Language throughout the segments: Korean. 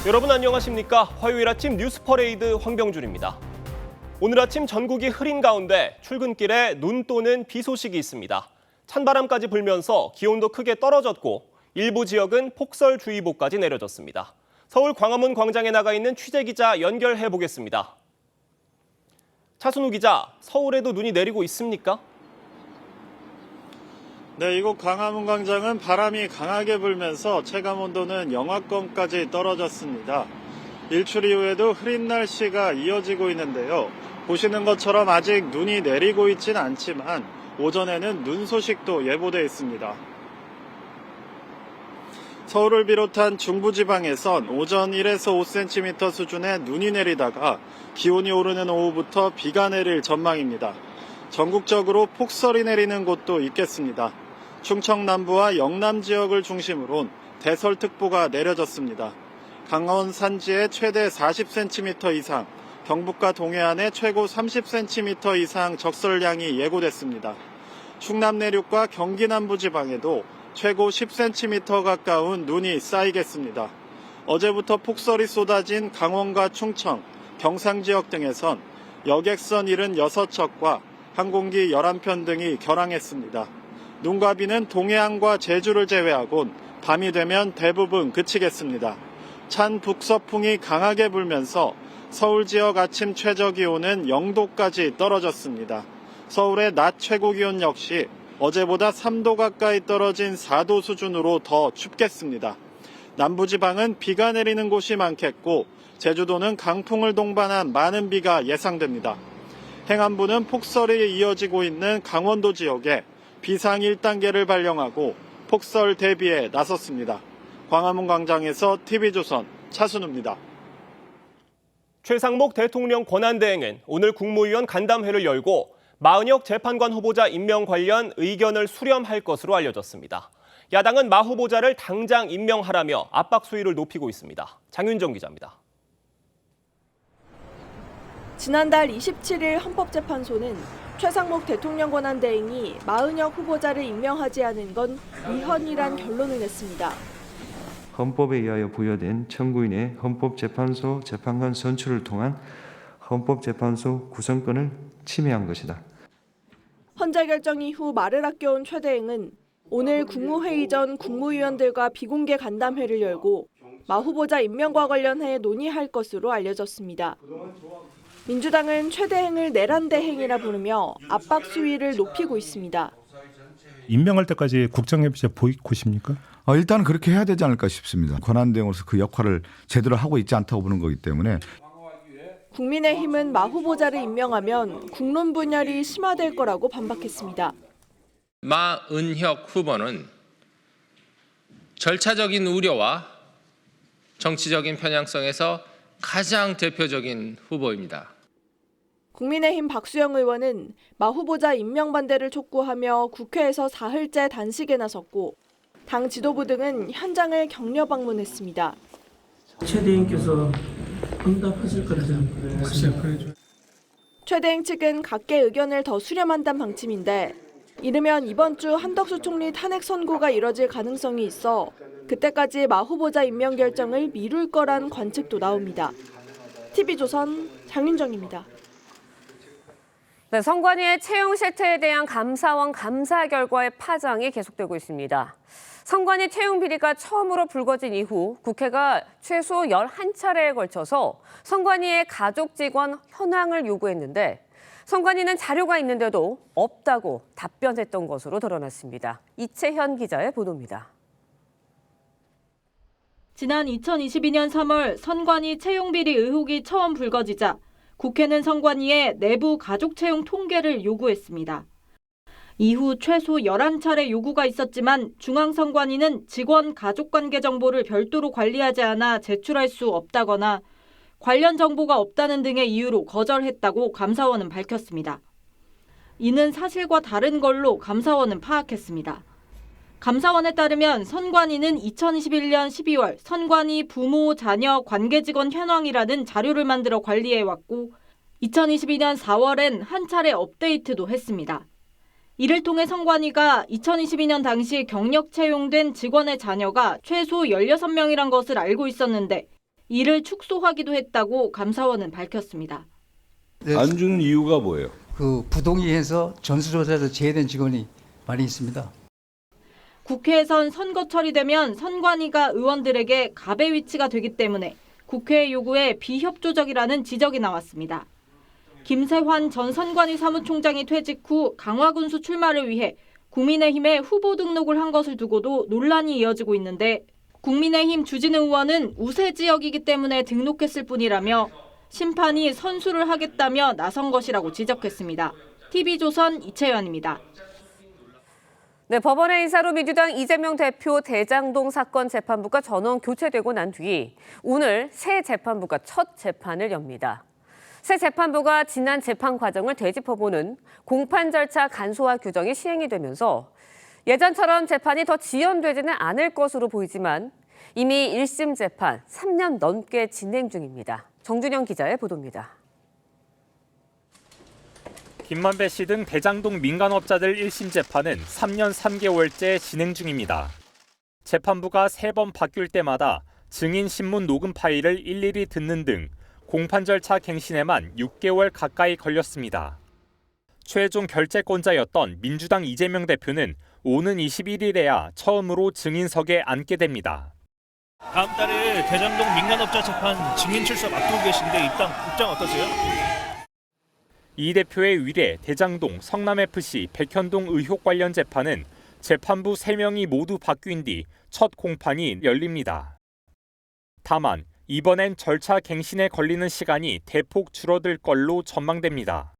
여러분 안녕하십니까? 화요일 아침 뉴스 퍼레이드 황병준입니다. 오늘 아침 전국이 흐린 가운데 출근길에 눈 또는 비 소식이 있습니다. 찬바람까지 불면서 기온도 크게 떨어졌고 일부 지역은 폭설주의보까지 내려졌습니다. 서울 광화문 광장에 나가 있는 취재기자 연결해 보겠습니다. 차순우 기자, 서울에도 눈이 내리고 있습니까? 네, 이곳 광화문 광장은 바람이 강하게 불면서 체감온도는 영하권까지 떨어졌습니다. 일출 이후에도 흐린 날씨가 이어지고 있는데요. 보시는 것처럼 아직 눈이 내리고 있진 않지만 오전에는 눈 소식도 예보돼 있습니다. 서울을 비롯한 중부지방에선 오전 1에서 5cm 수준의 눈이 내리다가 기온이 오르는 오후부터 비가 내릴 전망입니다. 전국적으로 폭설이 내리는 곳도 있겠습니다. 충청 남부와 영남 지역을 중심으로 대설특보가 내려졌습니다. 강원 산지에 최대 40cm 이상, 경북과 동해안에 최고 30cm 이상 적설량이 예고됐습니다. 충남 내륙과 경기 남부 지방에도 최고 10cm 가까운 눈이 쌓이겠습니다. 어제부터 폭설이 쏟아진 강원과 충청, 경상 지역 등에선 여객선 76척과 항공기 11편 등이 결항했습니다. 눈과 비는 동해안과 제주를 제외하곤 밤이 되면 대부분 그치겠습니다. 찬 북서풍이 강하게 불면서 서울 지역 아침 최저기온은 0도까지 떨어졌습니다. 서울의 낮 최고기온 역시 어제보다 3도 가까이 떨어진 4도 수준으로 더 춥겠습니다. 남부지방은 비가 내리는 곳이 많겠고 제주도는 강풍을 동반한 많은 비가 예상됩니다. 행안부는 폭설이 이어지고 있는 강원도 지역에 비상 1단계를 발령하고 폭설 대비에 나섰습니다. 광화문 광장에서 TV조선 차순우입니다. 최상목 대통령 권한대행은 오늘 국무위원 간담회를 열고 마은혁 재판관 후보자 임명 관련 의견을 수렴할 것으로 알려졌습니다. 야당은 마 후보자를 당장 임명하라며 압박 수위를 높이고 있습니다. 장윤정 기자입니다. 지난달 27일 헌법재판소는 최상목 대통령 권한대행이 마은혁 후보자를 임명하지 않은 건 위헌이란 결론을 냈습니다. 헌법에 의하여 부여된 청구인의 헌법재판소 재판관 선출을 통한 헌법재판소 구성권을 침해한 것이다. 헌재 결정 이후 말을 아껴온 최 대행은 오늘 국무회의 전 국무위원들과 비공개 간담회를 열고 마 후보자 임명과 관련해 논의할 것으로 알려졌습니다. 민주당은 최 대행을 내란 대행이라 부르며 압박 수위를 높이고 있습니다. 임명할 때까지 국정협의체 보이콧입니까? 일단 그렇게 해야 되지 않을까 싶습니다. 권한대행으로서 그 역할을 제대로 하고 있지 않다고 보는 거기 때문에. 국민의힘은 마 후보자를 임명하면 국론 분열이 심화될 거라고 반박했습니다. 마은혁 후보는 절차적인 우려와 정치적인 편향성에서 가장 대표적인 후보입니다. 국민의힘 박수영 의원은 마 후보자 임명 반대를 촉구하며 국회에서 사흘째 단식에 나섰고 당 지도부 등은 현장을 격려 방문했습니다. 최 대행께서 응답하실 거라 생각합니다. 최 대행 측은 각계 의견을 더 수렴한다는 방침인데 이르면 이번 주 한덕수 총리 탄핵 선고가 이뤄질 가능성이 있어 그때까지 마 후보자 임명 결정을 미룰 거란 관측도 나옵니다. TV조선 장윤정입니다. 네, 선관위의 채용 실태에 대한 감사원 감사 결과의 파장이 계속되고 있습니다. 선관위 채용 비리가 처음으로 불거진 이후 국회가 최소 11차례에 걸쳐서 선관위의 가족 직원 현황을 요구했는데 선관위는 자료가 있는데도 없다고 답변했던 것으로 드러났습니다. 이채현 기자의 보도입니다. 지난 2022년 3월 선관위 채용 비리 의혹이 처음 불거지자 국회는 선관위에 내부 가족 채용 통계를 요구했습니다. 이후 최소 11차례 요구가 있었지만 중앙선관위는 직원 가족관계 정보를 별도로 관리하지 않아 제출할 수 없다거나 관련 정보가 없다는 등의 이유로 거절했다고 감사원은 밝혔습니다. 이는 사실과 다른 걸로 감사원은 파악했습니다. 감사원에 따르면 선관위는 2021년 12월 선관위 부모, 자녀, 관계직원 현황이라는 자료를 만들어 관리해왔고 2022년 4월엔 한 차례 업데이트도 했습니다. 이를 통해 선관위가 2022년 당시 경력 채용된 직원의 자녀가 최소 16명이란 것을 알고 있었는데 이를 축소하기도 했다고 감사원은 밝혔습니다. 안 주는 이유가 뭐예요? 그 부동의해서 전수조사에서 제외된 직원이 많이 있습니다. 국회에선 선거철이 되면 선관위가 의원들에게 갑의 위치가 되기 때문에 국회의 요구에 비협조적이라는 지적이 나왔습니다. 김세환 전 선관위 사무총장이 퇴직 후 강화군수 출마를 위해 국민의힘에 후보 등록을 한 것을 두고도 논란이 이어지고 있는데 국민의힘 주진우 의원은 우세 지역이기 때문에 등록했을 뿐이라며 심판이 선수를 하겠다며 나선 것이라고 지적했습니다. TV조선 이채연입니다. 네, 법원의 인사로 민주당 이재명 대표 대장동 사건 재판부가 전원 교체되고 난 뒤 오늘 새 재판부가 첫 재판을 엽니다. 새 재판부가 지난 재판 과정을 되짚어보는 공판 절차 간소화 규정이 시행이 되면서 예전처럼 재판이 더 지연되지는 않을 것으로 보이지만 이미 1심 재판 3년 넘게 진행 중입니다. 정준영 기자의 보도입니다. 김만배 씨 등 대장동 민간업자들 1심 재판은 3년 3개월째 진행 중입니다. 재판부가 3번 바뀔 때마다 증인 신문 녹음 파일을 일일이 듣는 등 공판 절차 갱신에만 6개월 가까이 걸렸습니다. 최종 결재권자였던 민주당 이재명 대표는 오는 21일에야 처음으로 증인석에 앉게 됩니다. 다음 달에 대장동 민간업자 재판 증인 출석 앞두고 계신데 입장 어떠세요? 이 대표의 위례, 대장동, 성남FC, 백현동 의혹 관련 재판은 재판부 3명이 모두 바뀐 뒤 첫 공판이 열립니다. 다만 이번엔 절차 갱신에 걸리는 시간이 대폭 줄어들 걸로 전망됩니다.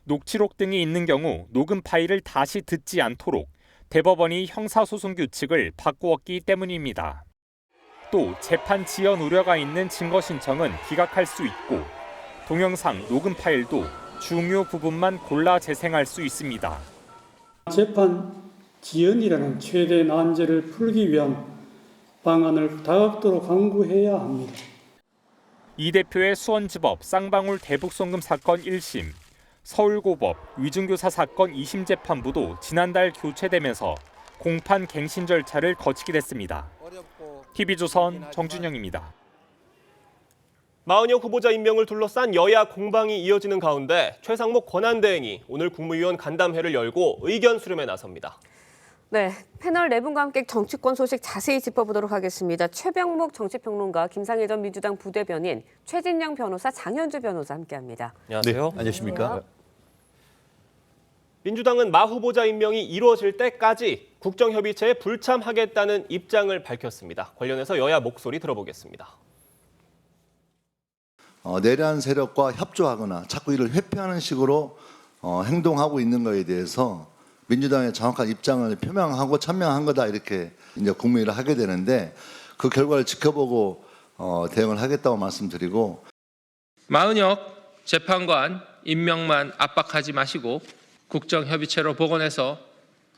녹취록 등이 있는 경우 녹음 파일을 다시 듣지 않도록 대법원이 형사소송 규칙을 바꾸었기 때문입니다. 또 재판 지연 우려가 있는 증거 신청은 기각할 수 있고 동영상 녹음 파일도 중요 부분만 골라 재생할 수 있습니다. 재판 지연이라는 최대 난제를 풀기 위한 방안을 다각도로 강구해야 합니다. 이 대표의 수원지법 쌍방울 대북송금 사건 1심, 서울고법 위중교사 사건 2심 재판부도 지난달 교체되면서 공판 갱신 절차를 거치게 됐습니다. TV조선 정준영입니다. 마은혁 후보자 임명을 둘러싼 여야 공방이 이어지는 가운데 최상목 권한대행이 오늘 국무위원 간담회를 열고 의견 수렴에 나섭니다. 네, 패널 4분과 함께 정치권 소식 자세히 짚어보도록 하겠습니다. 최병목 정치평론가, 김상일 전 민주당 부대변인, 최진영 변호사, 장현주 변호사 함께합니다. 안녕하세요. 네, 안녕하십니까? 민주당은 마 후보자 임명이 이루어질 때까지 국정협의체에 불참하겠다는 입장을 밝혔습니다. 관련해서 여야 목소리 들어보겠습니다. 내란 세력과 협조하거나 자꾸 이를 회피하는 식으로 행동하고 있는 것에 대해서 민주당의 정확한 입장을 표명하고 천명한 거다 이렇게 이제 국무회의를 하게 되는데 그 결과를 지켜보고 대응을 하겠다고 말씀드리고 마은혁 재판관 임명만 압박하지 마시고 국정협의체로 복원해서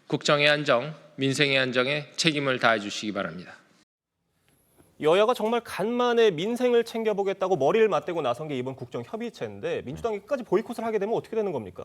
국정의 안정, 민생의 안정에 책임을 다해 주시기 바랍니다. 여야가 정말 간만에 민생을 챙겨보겠다고 머리를 맞대고 나선 게 이번 국정협의체인데 민주당이 끝까지 보이콧을 하게 되면 어떻게 되는 겁니까?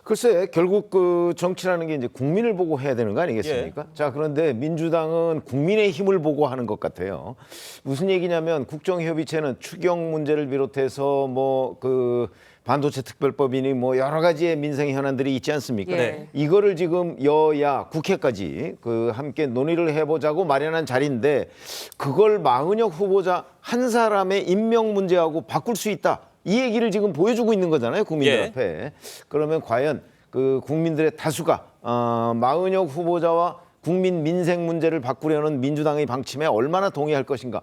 글쎄 결국 그 정치라는 게 이제 국민을 보고 해야 되는 거 아니겠습니까? 예. 자, 그런데 민주당은 국민의 힘을 보고 하는 것 같아요. 무슨 얘기냐면 국정협의체는 추경 문제를 비롯해서 뭐 그 반도체 특별법이니 뭐 여러 가지의 민생 현안들이 있지 않습니까? 네. 이거를 지금 여야 국회까지 그 함께 논의를 해보자고 마련한 자리인데 그걸 마은혁 후보자 한 사람의 임명 문제하고 바꿀 수 있다. 이 얘기를 지금 보여주고 있는 거잖아요, 국민들 앞에. 그러면 과연 그 국민들의 다수가 마은혁 후보자와 국민 민생 문제를 바꾸려는 민주당의 방침에 얼마나 동의할 것인가.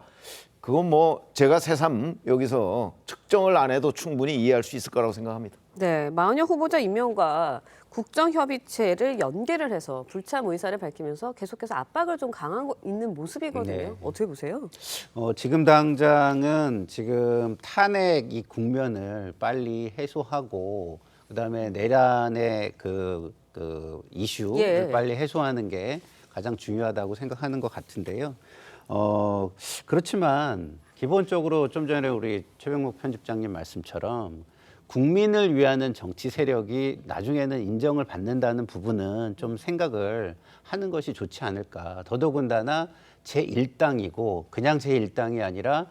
그건 뭐 제가 새삼 여기서 측정을 안 해도 충분히 이해할 수 있을 거라고 생각합니다. 네, 마은혁 후보자 임명과 국정협의체를 연계를 해서 불참 의사를 밝히면서 계속해서 압박을 좀 강하고 있는 모습이거든요. 네. 어떻게 보세요? 지금 당장은 지금 탄핵 이 국면을 빨리 해소하고 그다음에 내란의 그 이슈를 예. 빨리 해소하는 게 가장 중요하다고 생각하는 것 같은데요. 그렇지만 기본적으로 좀 전에 우리 최병목 편집장님 말씀처럼 국민을 위하는 정치 세력이 나중에는 인정을 받는다는 부분은 좀 생각을 하는 것이 좋지 않을까. 더더군다나 제1당이고 그냥 제1당이 아니라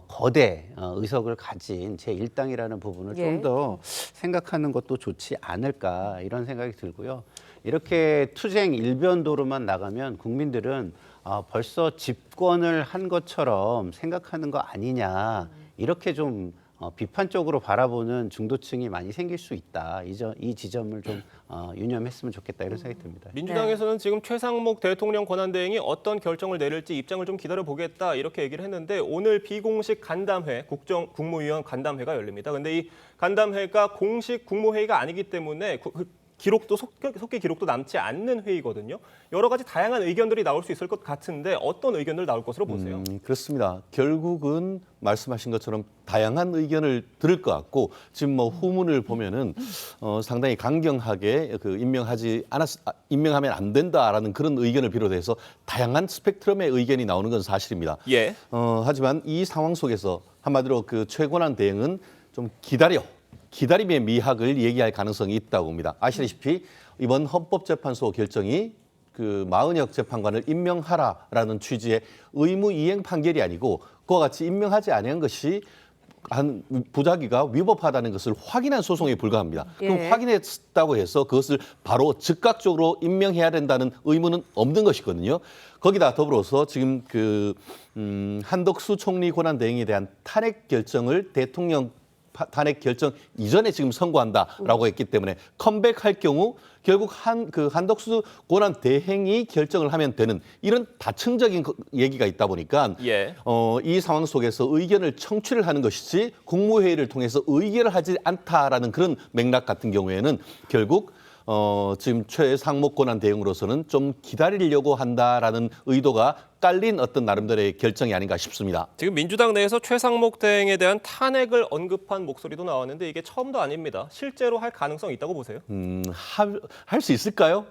거대 의석을 가진 제1당이라는 부분을 예. 좀 더 생각하는 것도 좋지 않을까 이런 생각이 들고요. 이렇게 투쟁 일변도로만 나가면 국민들은 벌써 집권을 한 것처럼 생각하는 거 아니냐 이렇게 좀 비판적으로 바라보는 중도층이 많이 생길 수 있다. 이 지점을 좀 유념했으면 좋겠다 이런 생각이 듭니다. 민주당에서는 지금 최상목 대통령 권한대행이 어떤 결정을 내릴지 입장을 좀 기다려보겠다 이렇게 얘기를 했는데 오늘 비공식 간담회, 국무위원 간담회가 열립니다. 근데 이 간담회가 공식 국무회의가 아니기 때문에 기록도 속기 기록도 남지 않는 회의거든요. 여러 가지 다양한 의견들이 나올 수 있을 것 같은데 어떤 의견들 나올 것으로 보세요? 그렇습니다. 결국은 말씀하신 것처럼 다양한 의견을 들을 것 같고 지금 뭐 후문을 보면은 상당히 강경하게 임명하면 안 된다라는 그런 의견을 비롯해서 다양한 스펙트럼의 의견이 나오는 건 사실입니다. 예. 하지만 이 상황 속에서 한마디로 그 최고한 대응은 좀 기다림의 미학을 얘기할 가능성이 있다고 봅니다. 아시다시피 이번 헌법재판소 결정이 그 마은혁 재판관을 임명하라라는 취지의 의무 이행 판결이 아니고 그와 같이 임명하지 않은 것이 한 부작위가 위법하다는 것을 확인한 소송에 불과합니다. 그럼 확인했다고 해서 그것을 바로 즉각적으로 임명해야 된다는 의무는 없는 것이거든요. 거기다 더불어서 지금 한덕수 총리 권한 대행에 대한 탄핵 결정을 대통령 탄핵 결정 이전에 지금 선고한다라고 했기 때문에 컴백할 경우 결국 한덕수 권한 대행이 결정을 하면 되는 이런 다층적인 얘기가 있다 보니까 이 상황 속에서 의견을 청취를 하는 것이지 국무회의를 통해서 의결을 하지 않다라는 그런 맥락 같은 경우에는 결국 지금 최상목 권한 대응으로서는 좀 기다리려고 한다라는 의도가 깔린 어떤 나름대로의 결정이 아닌가 싶습니다. 지금 민주당 내에서 최상목 대행에 대한 탄핵을 언급한 목소리도 나왔는데 이게 처음도 아닙니다. 실제로 할 가능성이 있다고 보세요? 할 수 있을까요?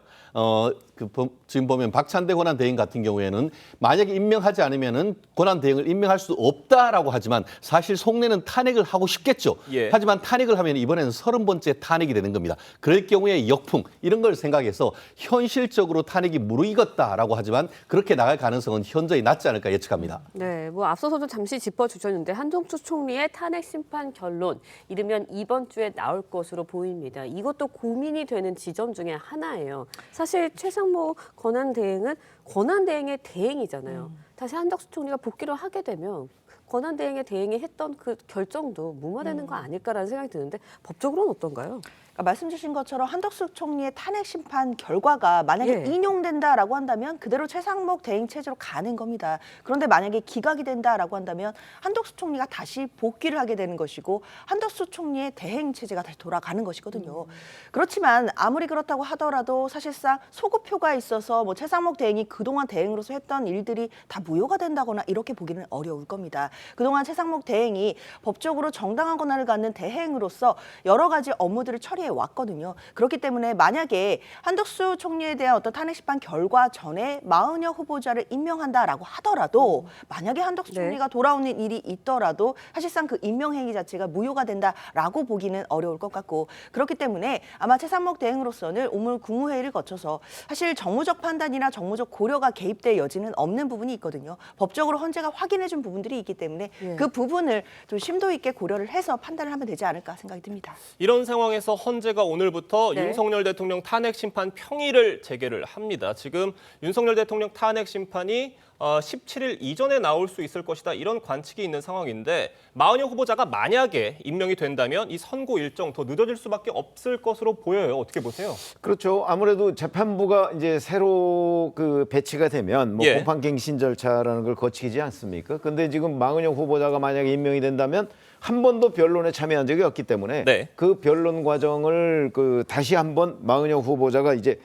지금 보면 박찬대 권한 대행 같은 경우에는 만약에 임명하지 않으면은 권한 대행을 임명할 수 없다라고 하지만 사실 속내는 탄핵을 하고 싶겠죠. 하지만 탄핵을 하면 이번에는 30번째 탄핵이 되는 겁니다. 그럴 경우에 역풍 이런 걸 생각해서 현실적으로 탄핵이 무르익었다라고 하지만 그렇게 나갈 가능성은 현저히 낮지 않을까 예측합니다. 네, 뭐 앞서서도 잠시 짚어주셨는데 한덕수 총리의 탄핵 심판 결론 이르면 이번 주에 나올 것으로 보입니다. 이것도 고민이 되는 지점 중에 하나예요. 사실 최상목 권한대행은 권한대행의 대행이잖아요. 다시 한덕수 총리가 복귀를 하게 되면 권한대행의 대행이 했던 그 결정도 무마되는 거 아닐까라는 생각이 드는데 법적으로는 어떤가요? 그러니까 말씀 주신 것처럼 한덕수 총리의 탄핵 심판 결과가 만약에 인용된다라고 한다면 그대로 최상목 대행 체제로 가는 겁니다. 그런데 만약에 기각이 된다라고 한다면 한덕수 총리가 다시 복귀를 하게 되는 것이고 한덕수 총리의 대행 체제가 다시 돌아가는 것이거든요. 그렇지만 아무리 그렇다고 하더라도 사실상 소급표가 있어서 뭐 최상목 대행이 그동안 대행으로서 했던 일들이 다 무효가 된다거나 이렇게 보기는 어려울 겁니다. 그동안 최상목 대행이 법적으로 정당한 권한을 갖는 대행으로서 여러 가지 업무들을 처리해 왔거든요. 그렇기 때문에 만약에 한덕수 총리에 대한 어떤 탄핵 심판 결과 전에 마은혁 후보자를 임명한다라고 하더라도 만약에 한덕수 총리가 돌아오는 일이 있더라도 사실상 그 임명 행위 자체가 무효가 된다라고 보기는 어려울 것 같고 그렇기 때문에 아마 최상목 대행으로서는 오늘 국무회의를 거쳐서 사실 정무적 판단이나 정무적 고려가 개입될 여지는 없는 부분이 있거든요. 법적으로 헌재가 확인해준 부분들이 있기 때문에 그 부분을 좀 심도 있게 고려를 해서 판단을 하면 되지 않을까 생각이 듭니다. 이런 상황에서 헌재가 오늘부터 윤석열 대통령 탄핵 심판 평의를 재개를 합니다. 지금 윤석열 대통령 탄핵 심판이 17일 이전에 나올 수 있을 것이다 이런 관측이 있는 상황인데 마은혁 후보자가 만약에 임명이 된다면 이 선고 일정 더 늦어질 수밖에 없을 것으로 보여요. 어떻게 보세요? 그렇죠. 아무래도 재판부가 이제 새로 배치가 되면 뭐 공판갱신 절차라는 걸 거치지 않습니까? 근데 지금 마은혁 후보자가 만약에 임명이 된다면 한 번도 변론에 참여한 적이 없기 때문에 그 변론 과정을 다시 한번 마은혁 후보자가 이제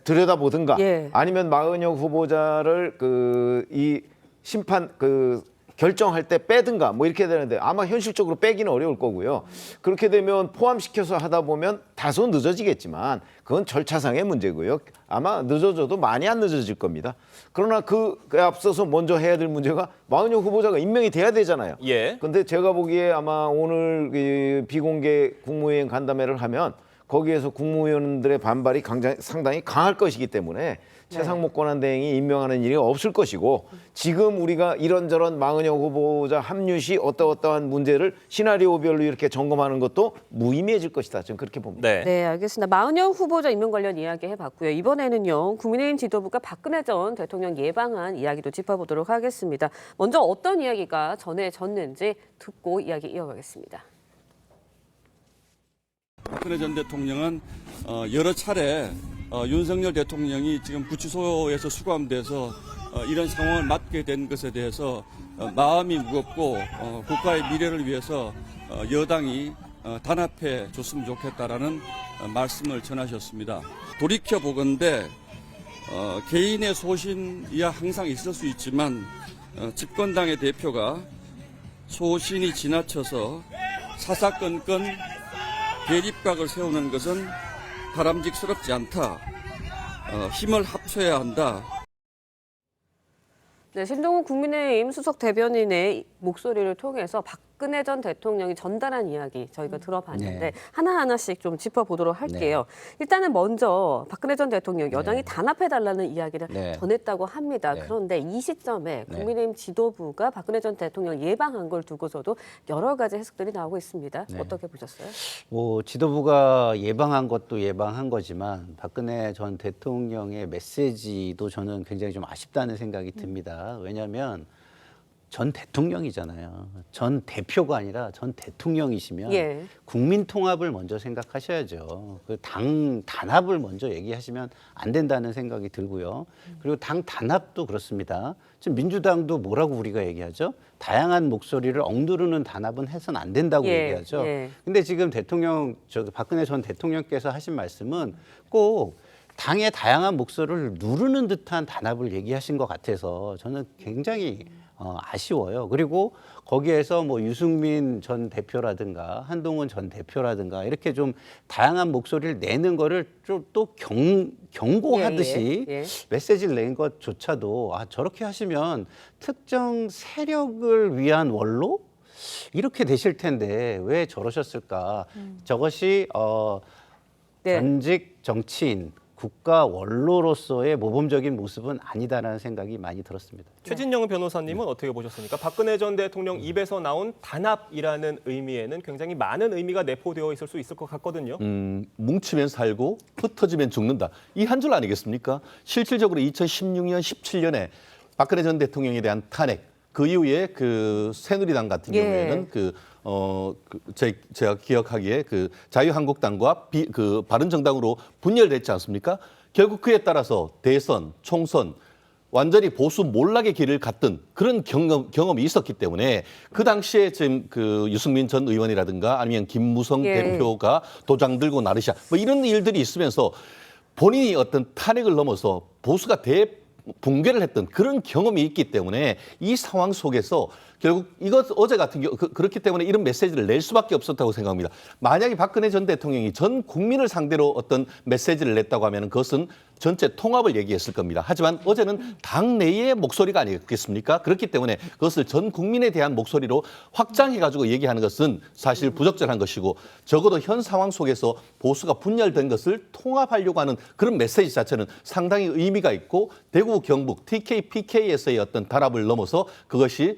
들여다보든가 아니면 마은혁 후보자를 이 심판 결정할 때 빼든가 뭐 이렇게 되는데 아마 현실적으로 빼기는 어려울 거고요. 그렇게 되면 포함시켜서 하다 보면 다소 늦어지겠지만 그건 절차상의 문제고요. 아마 늦어져도 많이 안 늦어질 겁니다. 그러나 그에 앞서서 먼저 해야 될 문제가 마은혁 후보자가 임명이 돼야 되잖아요. 근데 제가 보기에 아마 오늘 비공개 국무회의 간담회를 하면 거기에서 국무위원들의 반발이 상당히 강할 것이기 때문에 최상목 권한대행이 임명하는 일이 없을 것이고 지금 우리가 이런저런 마은혁 후보자 합류 시 어떠한 문제를 시나리오별로 이렇게 점검하는 것도 무의미해질 것이다. 저는 그렇게 봅니다. 네, 알겠습니다. 마은혁 후보자 임명 관련 이야기 해봤고요. 이번에는요, 국민의힘 지도부가 박근혜 전 대통령 예방한 이야기도 짚어보도록 하겠습니다. 먼저 어떤 이야기가 전해졌는지 듣고 이야기 이어가겠습니다. 박근혜 전 대통령은 여러 차례 윤석열 대통령이 지금 구치소에서 수감돼서 이런 상황을 맞게 된 것에 대해서 마음이 무겁고 국가의 미래를 위해서 여당이 단합해 줬으면 좋겠다라는 말씀을 전하셨습니다. 돌이켜 보건대 개인의 소신이야 항상 있을 수 있지만 집권당의 대표가 소신이 지나쳐서 사사건건 대립각을 세우는 것은 바람직스럽지 않다. 힘을 합쳐야 한다. 네, 신동훈 국민의힘 수석 대변인의 목소리를 통해서 박근혜 전 대통령이 전달한 이야기 저희가 들어봤는데 네. 하나하나씩 좀 짚어보도록 할게요. 일단은 먼저 박근혜 전 대통령 여당이 단합해달라는 이야기를 전했다고 합니다. 그런데 이 시점에 국민의힘 지도부가 박근혜 전 대통령 예방한 걸 두고서도 여러 가지 해석들이 나오고 있습니다. 어떻게 보셨어요? 뭐 지도부가 예방한 것도 예방한 거지만 박근혜 전 대통령의 메시지도 저는 굉장히 좀 아쉽다는 생각이 듭니다. 왜냐하면 전 대통령이잖아요. 전 대표가 아니라 전 대통령이시면 국민 통합을 먼저 생각하셔야죠. 그 당 단합을 먼저 얘기하시면 안 된다는 생각이 들고요. 그리고 당 단합도 그렇습니다. 지금 민주당도 뭐라고 우리가 얘기하죠? 다양한 목소리를 억누르는 단합은 해서는 안 된다고 얘기하죠. 근데 지금 박근혜 전 대통령께서 하신 말씀은 꼭 당의 다양한 목소리를 누르는 듯한 단합을 얘기하신 것 같아서 저는 굉장히 아쉬워요. 그리고 거기에서 뭐 유승민 전 대표라든가 한동훈 전 대표라든가 이렇게 좀 다양한 목소리를 내는 거를 좀 또 경고하듯이 메시지를 낸 것조차도 저렇게 하시면 특정 세력을 위한 원로? 이렇게 되실 텐데 왜 저러셨을까? 저것이 전직 정치인 국가 원로로서의 모범적인 모습은 아니다라는 생각이 많이 들었습니다. 최진영 변호사님은 어떻게 보셨습니까? 박근혜 전 대통령 입에서 나온 단합이라는 의미에는 굉장히 많은 의미가 내포되어 있을 수 있을 것 같거든요. 뭉치면 살고 흩어지면 죽는다. 이 한 줄 아니겠습니까? 실질적으로 2016년, 17년에 박근혜 전 대통령에 대한 탄핵, 그 이후에 그 새누리당 같은 경우에는 제가 기억하기에 그 자유한국당과 그 바른정당으로 분열됐지 않습니까? 결국 그에 따라서 대선, 총선 완전히 보수 몰락의 길을 갔던 그런 경험이 있었기 때문에 그 당시에 지금 그 유승민 전 의원이라든가 아니면 김무성 대표가 도장 들고 나르샤 뭐 이런 일들이 있으면서 본인이 어떤 탄핵을 넘어서 보수가 붕괴를 했던 그런 경험이 있기 때문에 이 상황 속에서 결국 어제 같은 경우 그렇기 때문에 이런 메시지를 낼 수밖에 없었다고 생각합니다. 만약에 박근혜 전 대통령이 전 국민을 상대로 어떤 메시지를 냈다고 하면 그것은 전체 통합을 얘기했을 겁니다. 하지만 어제는 당 내의 목소리가 아니겠습니까? 그렇기 때문에 그것을 전 국민에 대한 목소리로 확장해가지고 얘기하는 것은 사실 부적절한 것이고 적어도 현 상황 속에서 보수가 분열된 것을 통합하려고 하는 그런 메시지 자체는 상당히 의미가 있고 대구, 경북, TK, PK에서의 어떤 단합을 넘어서 그것이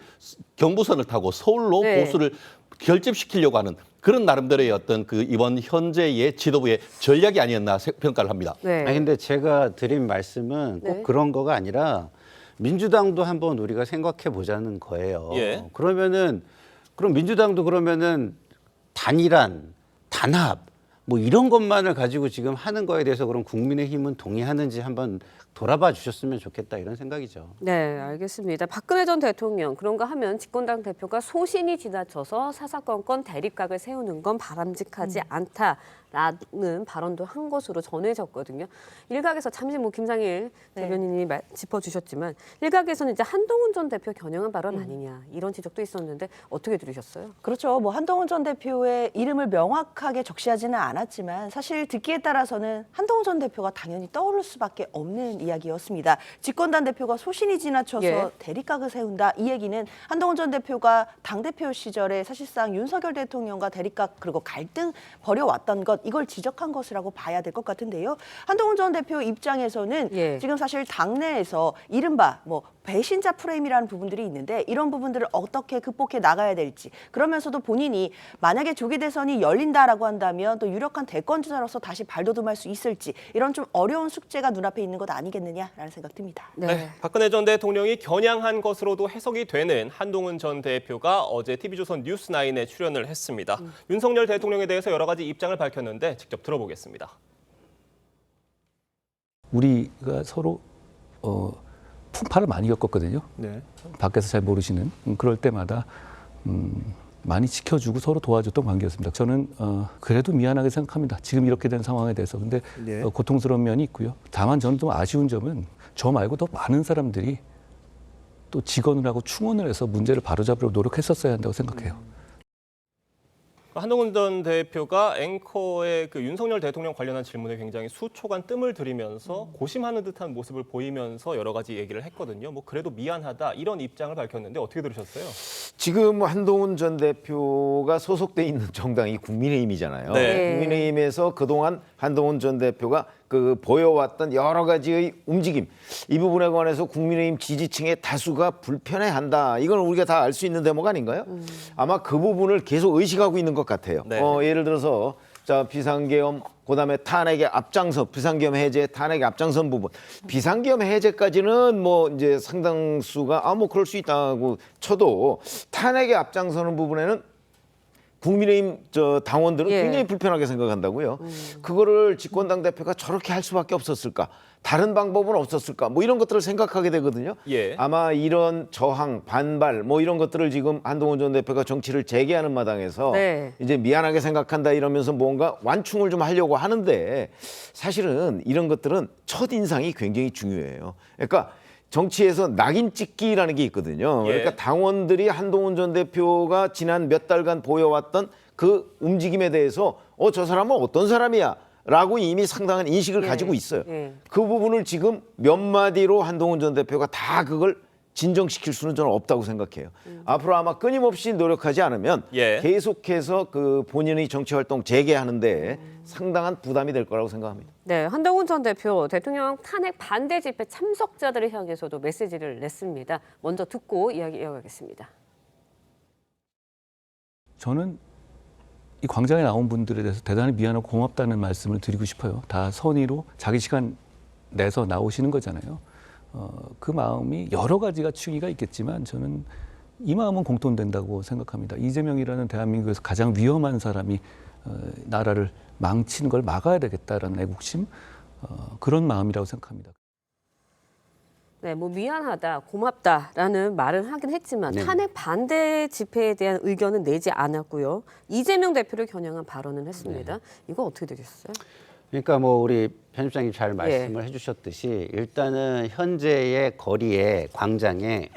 경부선을 타고 서울로 보수를 결집시키려고 하는 그런 나름대로의 어떤 그 이번 현재의 지도부의 전략이 아니었나 평가를 합니다. 근데 제가 드린 말씀은 꼭 그런 거가 아니라 민주당도 한번 우리가 생각해 보자는 거예요. 그럼 민주당도 그러면은 단일한, 단합 뭐 이런 것만을 가지고 지금 하는 거에 대해서 그럼 국민의힘은 동의하는지 한번 돌아봐 주셨으면 좋겠다 이런 생각이죠. 네, 알겠습니다. 박근혜 전 대통령 그런가 하면 집권당 대표가 소신이 지나쳐서 사사건건 대립각을 세우는 건 바람직하지 않다라는 발언도 한 것으로 전해졌거든요. 일각에서 잠시 김상일 대변인이 짚어주셨지만 일각에서는 이제 한동훈 전 대표 겨냥한 발언 아니냐 이런 지적도 있었는데 어떻게 들으셨어요? 그렇죠. 뭐 한동훈 전 대표의 이름을 명확하게 적시하지는 않았지만 사실 듣기에 따라서는 한동훈 전 대표가 당연히 떠오를 수밖에 없는 이야기였습니다. 집권당 대표가 소신이 지나쳐서 대립각을 세운다. 이 얘기는 한동훈 전 대표가 당대표 시절에 사실상 윤석열 대통령과 대립각 그리고 갈등 벌여왔던 것 것 이걸 지적한 것이라고 봐야 될 것 같은데요. 한동훈 전 대표 입장에서는 지금 사실 당내에서 이른바 뭐 배신자 프레임이라는 부분들이 있는데 이런 부분들을 어떻게 극복해 나가야 될지 그러면서도 본인이 만약에 조기 대선이 열린다라고 한다면 또 유력한 대권주자로서 다시 발돋움할 수 있을지 이런 좀 어려운 숙제가 눈앞에 있는 것 아니겠느냐라는 생각 듭니다. 네, 박근혜 전 대통령이 겨냥한 것으로도 해석이 되는 한동훈 전 대표가 어제 TV조선 뉴스9에 출연을 했습니다. 윤석열 대통령에 대해서 여러 가지 입장을 밝혔는데 직접 들어보겠습니다. 우리가 서로 풍파를 많이 겪었거든요. 네. 밖에서 잘 모르시는 그럴 때마다 많이 지켜주고 서로 도와줬던 관계였습니다. 저는 그래도 미안하게 생각합니다. 지금 이렇게 된 상황에 대해서. 근데 고통스러운 면이 있고요. 다만 저는 좀 아쉬운 점은 저 말고 더 많은 사람들이 또 직언을 하고 충원을 해서 문제를 바로잡으려고 노력했었어야 한다고 생각해요. 한동훈 전 대표가 앵커의 그 윤석열 대통령 관련한 질문에 굉장히 수초간 뜸을 들이면서 고심하는 듯한 모습을 보이면서 여러 가지 얘기를 했거든요. 뭐 그래도 미안하다 이런 입장을 밝혔는데 어떻게 들으셨어요? 지금 한동훈 전 대표가 소속돼 있는 정당이 국민의힘이잖아요. 네. 국민의힘에서 그동안 한동훈 전 대표가 보여왔던 여러 가지의 움직임, 이 부분에 관해서 국민의힘 지지층의 다수가 불편해한다. 이건 우리가 다 알 수 있는 대목 아닌가요? 아마 그 부분을 계속 의식하고 있는 것 같아요. 네. 예를 들어서 비상계엄, 그다음에 탄핵의 앞장서, 비상계엄 해제, 탄핵의 앞장선 부분. 비상계엄 해제까지는 뭐 이제 상당수가 뭐 그럴 수 있다고 쳐도 탄핵의 앞장서는 부분에는 국민의힘 당원들은 굉장히 불편하게 생각한다고요. 그거를 집권당 대표가 저렇게 할 수밖에 없었을까? 다른 방법은 없었을까? 뭐 이런 것들을 생각하게 되거든요. 아마 이런 저항, 반발 뭐 이런 것들을 지금 한동훈 전 대표가 정치를 재개하는 마당에서 이제 미안하게 생각한다 이러면서 뭔가 완충을 좀 하려고 하는데 사실은 이런 것들은 첫인상이 굉장히 중요해요. 그러니까 정치에서 낙인 찍기라는 게 있거든요. 그러니까 당원들이 한동훈 전 대표가 지난 몇 달간 보여왔던 그 움직임에 대해서 저 사람은 어떤 사람이야? 라고 이미 상당한 인식을 가지고 있어요. 그 부분을 지금 몇 마디로 한동훈 전 대표가 다 그걸 진정시킬 수는 저는 없다고 생각해요. 앞으로 아마 끊임없이 노력하지 않으면 계속해서 본인의 정치활동 재개하는데 상당한 부담이 될 거라고 생각합니다. 네, 한동훈 전 대표 대통령 탄핵 반대 집회 참석자들을 향해서도 메시지를 냈습니다. 먼저 듣고 이야기 이어가겠습니다. 저는 이 광장에 나온 분들에 대해서 대단히 미안하고 고맙다는 말씀을 드리고 싶어요. 다 선의로 자기 시간 내서 나오시는 거잖아요. 그 마음이 여러 가지가 충의가 있겠지만 저는 이 마음은 공통된다고 생각합니다. 이재명이라는 대한민국에서 가장 위험한 사람이 나라를 망치는 걸 막아야 되겠다라는 애국심, 그런 마음이라고 생각합니다. 네, 뭐 미안하다, 고맙다라는 말을 하긴 했지만 탄핵 반대 집회에 대한 의견은 내지 않았고요. 이재명 대표를 겨냥한 발언을 했습니다. 이거 어떻게 되겠어요? 그러니까 뭐 우리 편집장님 잘 말씀을 해주셨듯이 일단은 현재의 거리에 광장에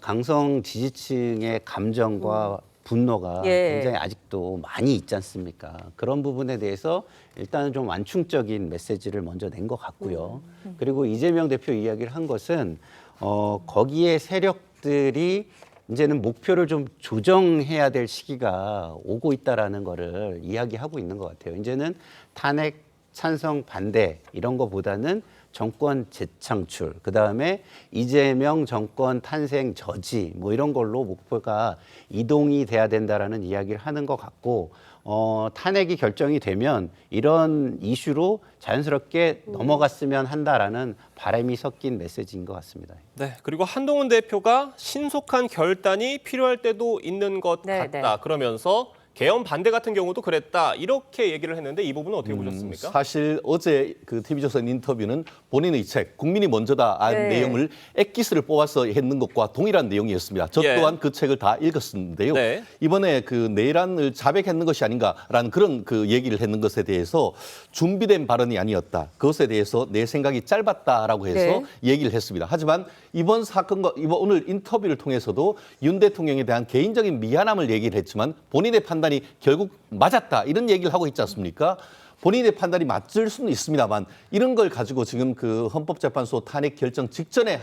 강성 지지층의 감정과 분노가 굉장히 아직도 많이 있지 않습니까? 그런 부분에 대해서 일단은 좀 완충적인 메시지를 먼저 낸 것 같고요. 그리고 이재명 대표 이야기를 한 것은 거기에 세력들이 이제는 목표를 좀 조정해야 될 시기가 오고 있다라는 거를 이야기하고 있는 것 같아요. 이제는 탄핵 찬성 반대 이런 거보다는 정권 재창출, 그다음에 이재명 정권 탄생 저지 뭐 이런 걸로 목표가 이동이 돼야 된다라는 이야기를 하는 것 같고 탄핵이 결정이 되면 이런 이슈로 자연스럽게 넘어갔으면 한다라는 바람이 섞인 메시지인 것 같습니다. 네, 그리고 한동훈 대표가 신속한 결단이 필요할 때도 있는 것 같다. 그러면서 계엄 반대 같은 경우도 그랬다. 이렇게 얘기를 했는데 이 부분은 어떻게 보셨습니까? 사실 어제 TV조선 인터뷰는 본인의 책 국민이 먼저다 내용을 엑기스를 뽑아서 했는 것과 동일한 내용이었습니다. 저 또한 그 책을 다 읽었는데요. 이번에 내란을 자백했는 것이 아닌가라는 그런 얘기를 했는 것에 대해서 준비된 발언이 아니었다. 그것에 대해서 내 생각이 짧았다라고 해서 얘기를 했습니다. 하지만 이번 사건과 오늘 인터뷰를 통해서도 윤 대통령에 대한 개인적인 미안함을 얘기를 했지만 본인의 판단이 결국 맞았다 이런 얘기를 하고 있지 않습니까? 본인의 판단이 맞을 수는 있습니다만 이런 걸 가지고 지금 그 헌법재판소 탄핵 결정 직전에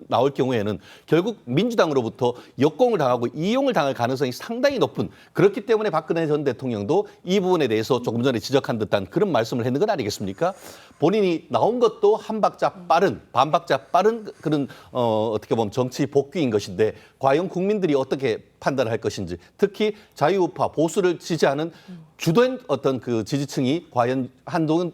나올 경우에는 결국 민주당으로부터 역공을 당하고 이용을 당할 가능성이 상당히 높은, 그렇기 때문에 박근혜 전 대통령도 이 부분에 대해서 조금 전에 지적한 듯한 그런 말씀을 했는 건 아니겠습니까? 본인이 나온 것도 한 박자 빠른, 반 박자 빠른 그런 어떻게 보면 정치 복귀인 것인데 과연 국민들이 어떻게 판단을 할 것인지, 특히 자유우파 보수를 지지하는 주된 어떤 그 지지층이 과연 한동훈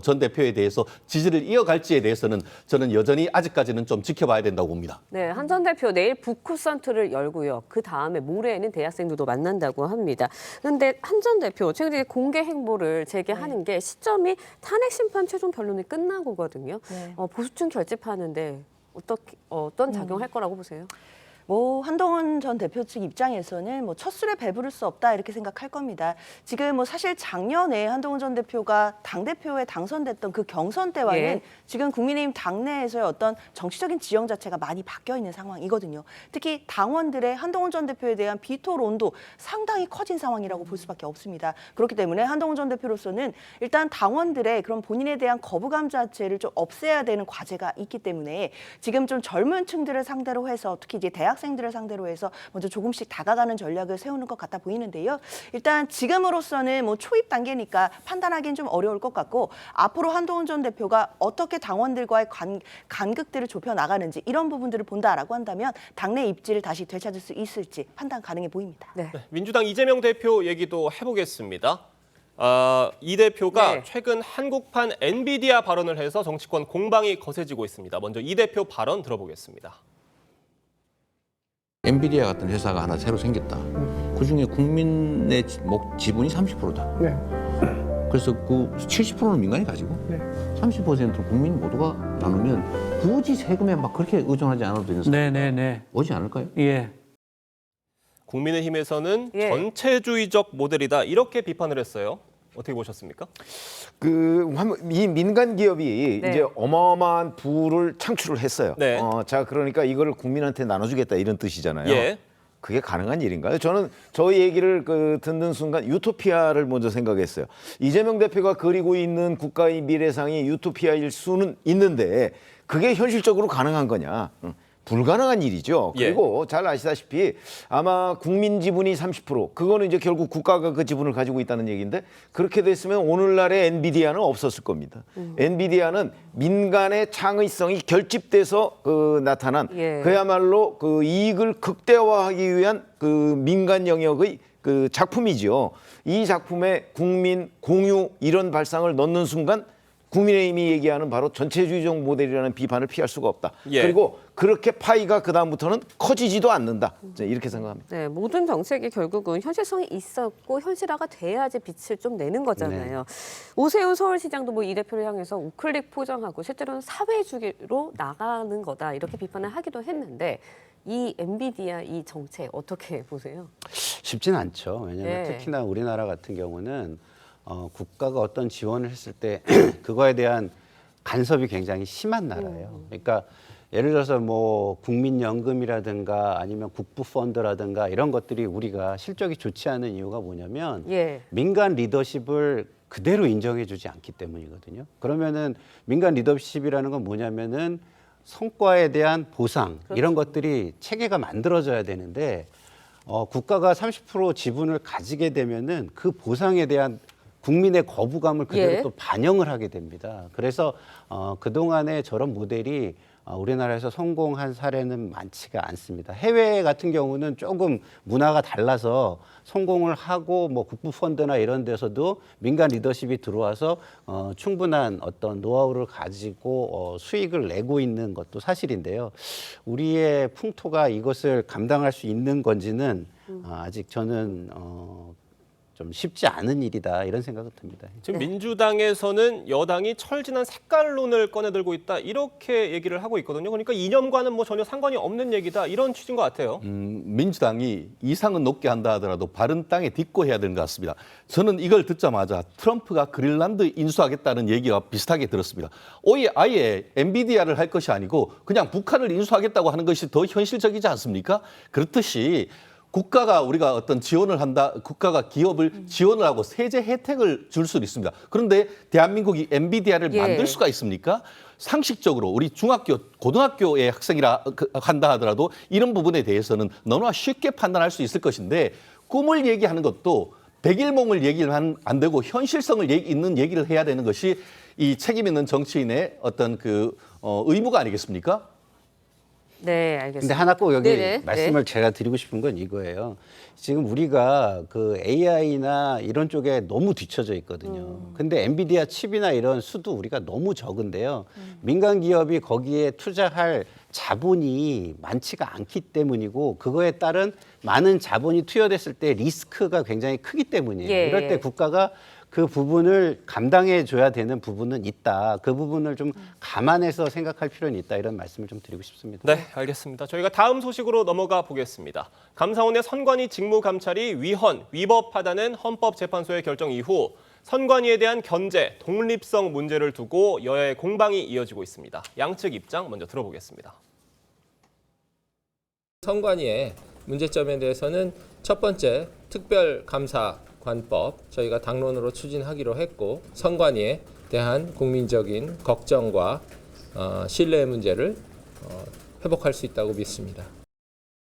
전 대표에 대해서 지지를 이어갈지에 대해서는 저는 여전히 아직까지는 좀 지켜봐야 된다고 봅니다. 네, 한 전 대표 내일 북쿠 선트를 열고요. 그 다음에 모레에는 대학생들도 만난다고 합니다. 그런데 한 전 대표 최근에 공개 행보를 재개하는 게 시점이 탄핵 심판 최종 변론이 끝나고거든요. 네. 보수층 결집하는데 어떤 작용할 거라고 보세요? 한동훈 전 대표 측 입장에서는 첫 술에 배부를 수 없다 이렇게 생각할 겁니다. 지금 사실 작년에 한동훈 전 대표가 당대표에 당선됐던 그 경선 때와는 지금 국민의힘 당내에서의 어떤 정치적인 지형 자체가 많이 바뀌어 있는 상황이거든요. 특히 당원들의 한동훈 전 대표에 대한 비토론도 상당히 커진 상황이라고 볼 수밖에 없습니다. 그렇기 때문에 한동훈 전 대표로서는 일단 당원들의 그런 본인에 대한 거부감 자체를 좀 없애야 되는 과제가 있기 때문에 지금 좀 젊은 층들을 상대로 해서 특히 이제 대학생들을 상대로 해서 먼저 조금씩 다가가는 전략을 세우는 것 같아 보이는데요. 일단 지금으로서는 초입 단계니까 판단하기는 좀 어려울 것 같고, 앞으로 한동훈 전 대표가 어떻게 당원들과의 간극들을 좁혀 나가는지 이런 부분들을 본다라고 한다면 당내 입지를 다시 되찾을 수 있을지 판단 가능해 보입니다. 네. 민주당 이재명 대표 얘기도 해보겠습니다. 이 대표가 최근 한국판 엔비디아 발언을 해서 정치권 공방이 거세지고 있습니다. 먼저 이 대표 발언 들어보겠습니다. 엔비디아 같은 회사가 하나 새로 생겼다. 그중에 국민의 지분이 30%다. 그래서 그 70%는 민간이 가지고 30%는 국민 모두가 나누면 굳이 세금에 막 그렇게 의존하지 않아도 되는 상황이 오지 않을까요? 국민의힘에서는 전체주의적 모델이다 이렇게 비판을 했어요. 어떻게 보셨습니까? 이 민간 기업이 이제 어마어마한 부를 창출을 했어요. 자, 그러니까 이거를 국민한테 나눠주겠다 이런 뜻이잖아요. 그게 가능한 일인가요? 저는 저 얘기를 듣는 순간 유토피아를 먼저 생각했어요. 이재명 대표가 그리고 있는 국가의 미래상이 유토피아일 수는 있는데 그게 현실적으로 가능한 거냐? 불가능한 일이죠. 그리고 잘 아시다시피 아마 국민 지분이 30%, 그거는 이제 결국 국가가 그 지분을 가지고 있다는 얘기인데, 그렇게 됐으면 오늘날의 엔비디아는 없었을 겁니다. 엔비디아는 민간의 창의성이 결집돼서 나타난 그야말로 그 이익을 극대화하기 위한 그 민간 영역의 그 작품이죠. 이 작품에 국민 공유 이런 발상을 넣는 순간 국민의힘이 얘기하는 바로 전체주의적 모델이라는 비판을 피할 수가 없다. 그리고 그렇게 파이가 그다음부터는 커지지도 않는다. 이렇게 생각합니다. 네, 모든 정책이 결국은 현실성이 있었고 현실화가 돼야지 빛을 좀 내는 거잖아요. 오세훈 서울시장도 이 대표를 향해서 우클릭 포장하고 실제로는 사회주의로 나가는 거다 이렇게 비판을 하기도 했는데, 이 엔비디아 이 정책 어떻게 보세요? 쉽진 않죠. 왜냐하면 특히나 우리나라 같은 경우는 국가가 어떤 지원을 했을 때 그거에 대한 간섭이 굉장히 심한 나라예요. 그러니까 예를 들어서 국민연금이라든가 아니면 국부펀드라든가 이런 것들이 우리가 실적이 좋지 않은 이유가 뭐냐면 민간 리더십을 그대로 인정해주지 않기 때문이거든요. 그러면은 민간 리더십이라는 건 뭐냐면은 성과에 대한 보상 이런 것들이 체계가 만들어져야 되는데 국가가 30% 지분을 가지게 되면은 그 보상에 대한 국민의 거부감을 그대로 또 반영을 하게 됩니다. 그래서 그동안의 저런 모델이 우리나라에서 성공한 사례는 많지가 않습니다. 해외 같은 경우는 조금 문화가 달라서 성공을 하고 국부펀드나 이런 데서도 민간 리더십이 들어와서 충분한 어떤 노하우를 가지고 수익을 내고 있는 것도 사실인데요. 우리의 풍토가 이것을 감당할 수 있는 건지는 아직 저는 좀 쉽지 않은 일이다 이런 생각이 듭니다. 지금 민주당에서는 여당이 철진한 색깔론을 꺼내들고 있다 이렇게 얘기를 하고 있거든요. 그러니까 이념과는 전혀 상관이 없는 얘기다 이런 취지인 것 같아요. 민주당이 이상은 높게 한다 하더라도 바른 땅에 딛고 해야 되는 것 같습니다. 저는 이걸 듣자마자 트럼프가 그린란드 인수하겠다는 얘기가 비슷하게 들었습니다. 아예 엔비디아를 할 것이 아니고 그냥 북한을 인수하겠다고 하는 것이 더 현실적이지 않습니까? 그렇듯이 국가가 우리가 어떤 지원을 한다, 국가가 기업을 지원을 하고 세제 혜택을 줄 수도 있습니다. 그런데 대한민국이 엔비디아를 만들 수가 있습니까? 상식적으로 우리 중학교, 고등학교의 학생이라 한다 하더라도 이런 부분에 대해서는 너무나 쉽게 판단할 수 있을 것인데 꿈을 얘기하는 것도 백일몽을 얘기를 안 되고 현실성을 있는 얘기를 해야 되는 것이 이 책임 있는 정치인의 어떤 의무가 아니겠습니까? 네, 알겠습니다. 근데 하나 꼭 여기 네네. 말씀을 제가 드리고 싶은 건 이거예요. 지금 우리가 그 AI나 이런 쪽에 너무 뒤처져 있거든요. 근데 엔비디아 칩이나 이런 수도 우리가 너무 적은데요. 민간 기업이 거기에 투자할 자본이 많지가 않기 때문이고 그거에 따른 많은 자본이 투여됐을 때 리스크가 굉장히 크기 때문이에요. 예, 이럴 때 예. 국가가 그 부분을 감당해 줘야 되는 부분은 있다. 그 부분을 좀 감안해서 생각할 필요는 있다. 이런 말씀을 좀 드리고 싶습니다. 네, 알겠습니다. 저희가 다음 소식으로 넘어가 보겠습니다. 감사원의 선관위 직무감찰이 위법하다는 헌법재판소의 결정 이후 선관위에 대한 견제, 독립성 문제를 두고 여야의 공방이 이어지고 있습니다. 양측 입장 먼저 들어보겠습니다. 선관위의 문제점에 대해서는 첫 번째 특별감사관법 저희가 당론으로 추진하기로 했고 선관위에 대한 국민적인 걱정과 신뢰의 문제를 회복할 수 있다고 믿습니다.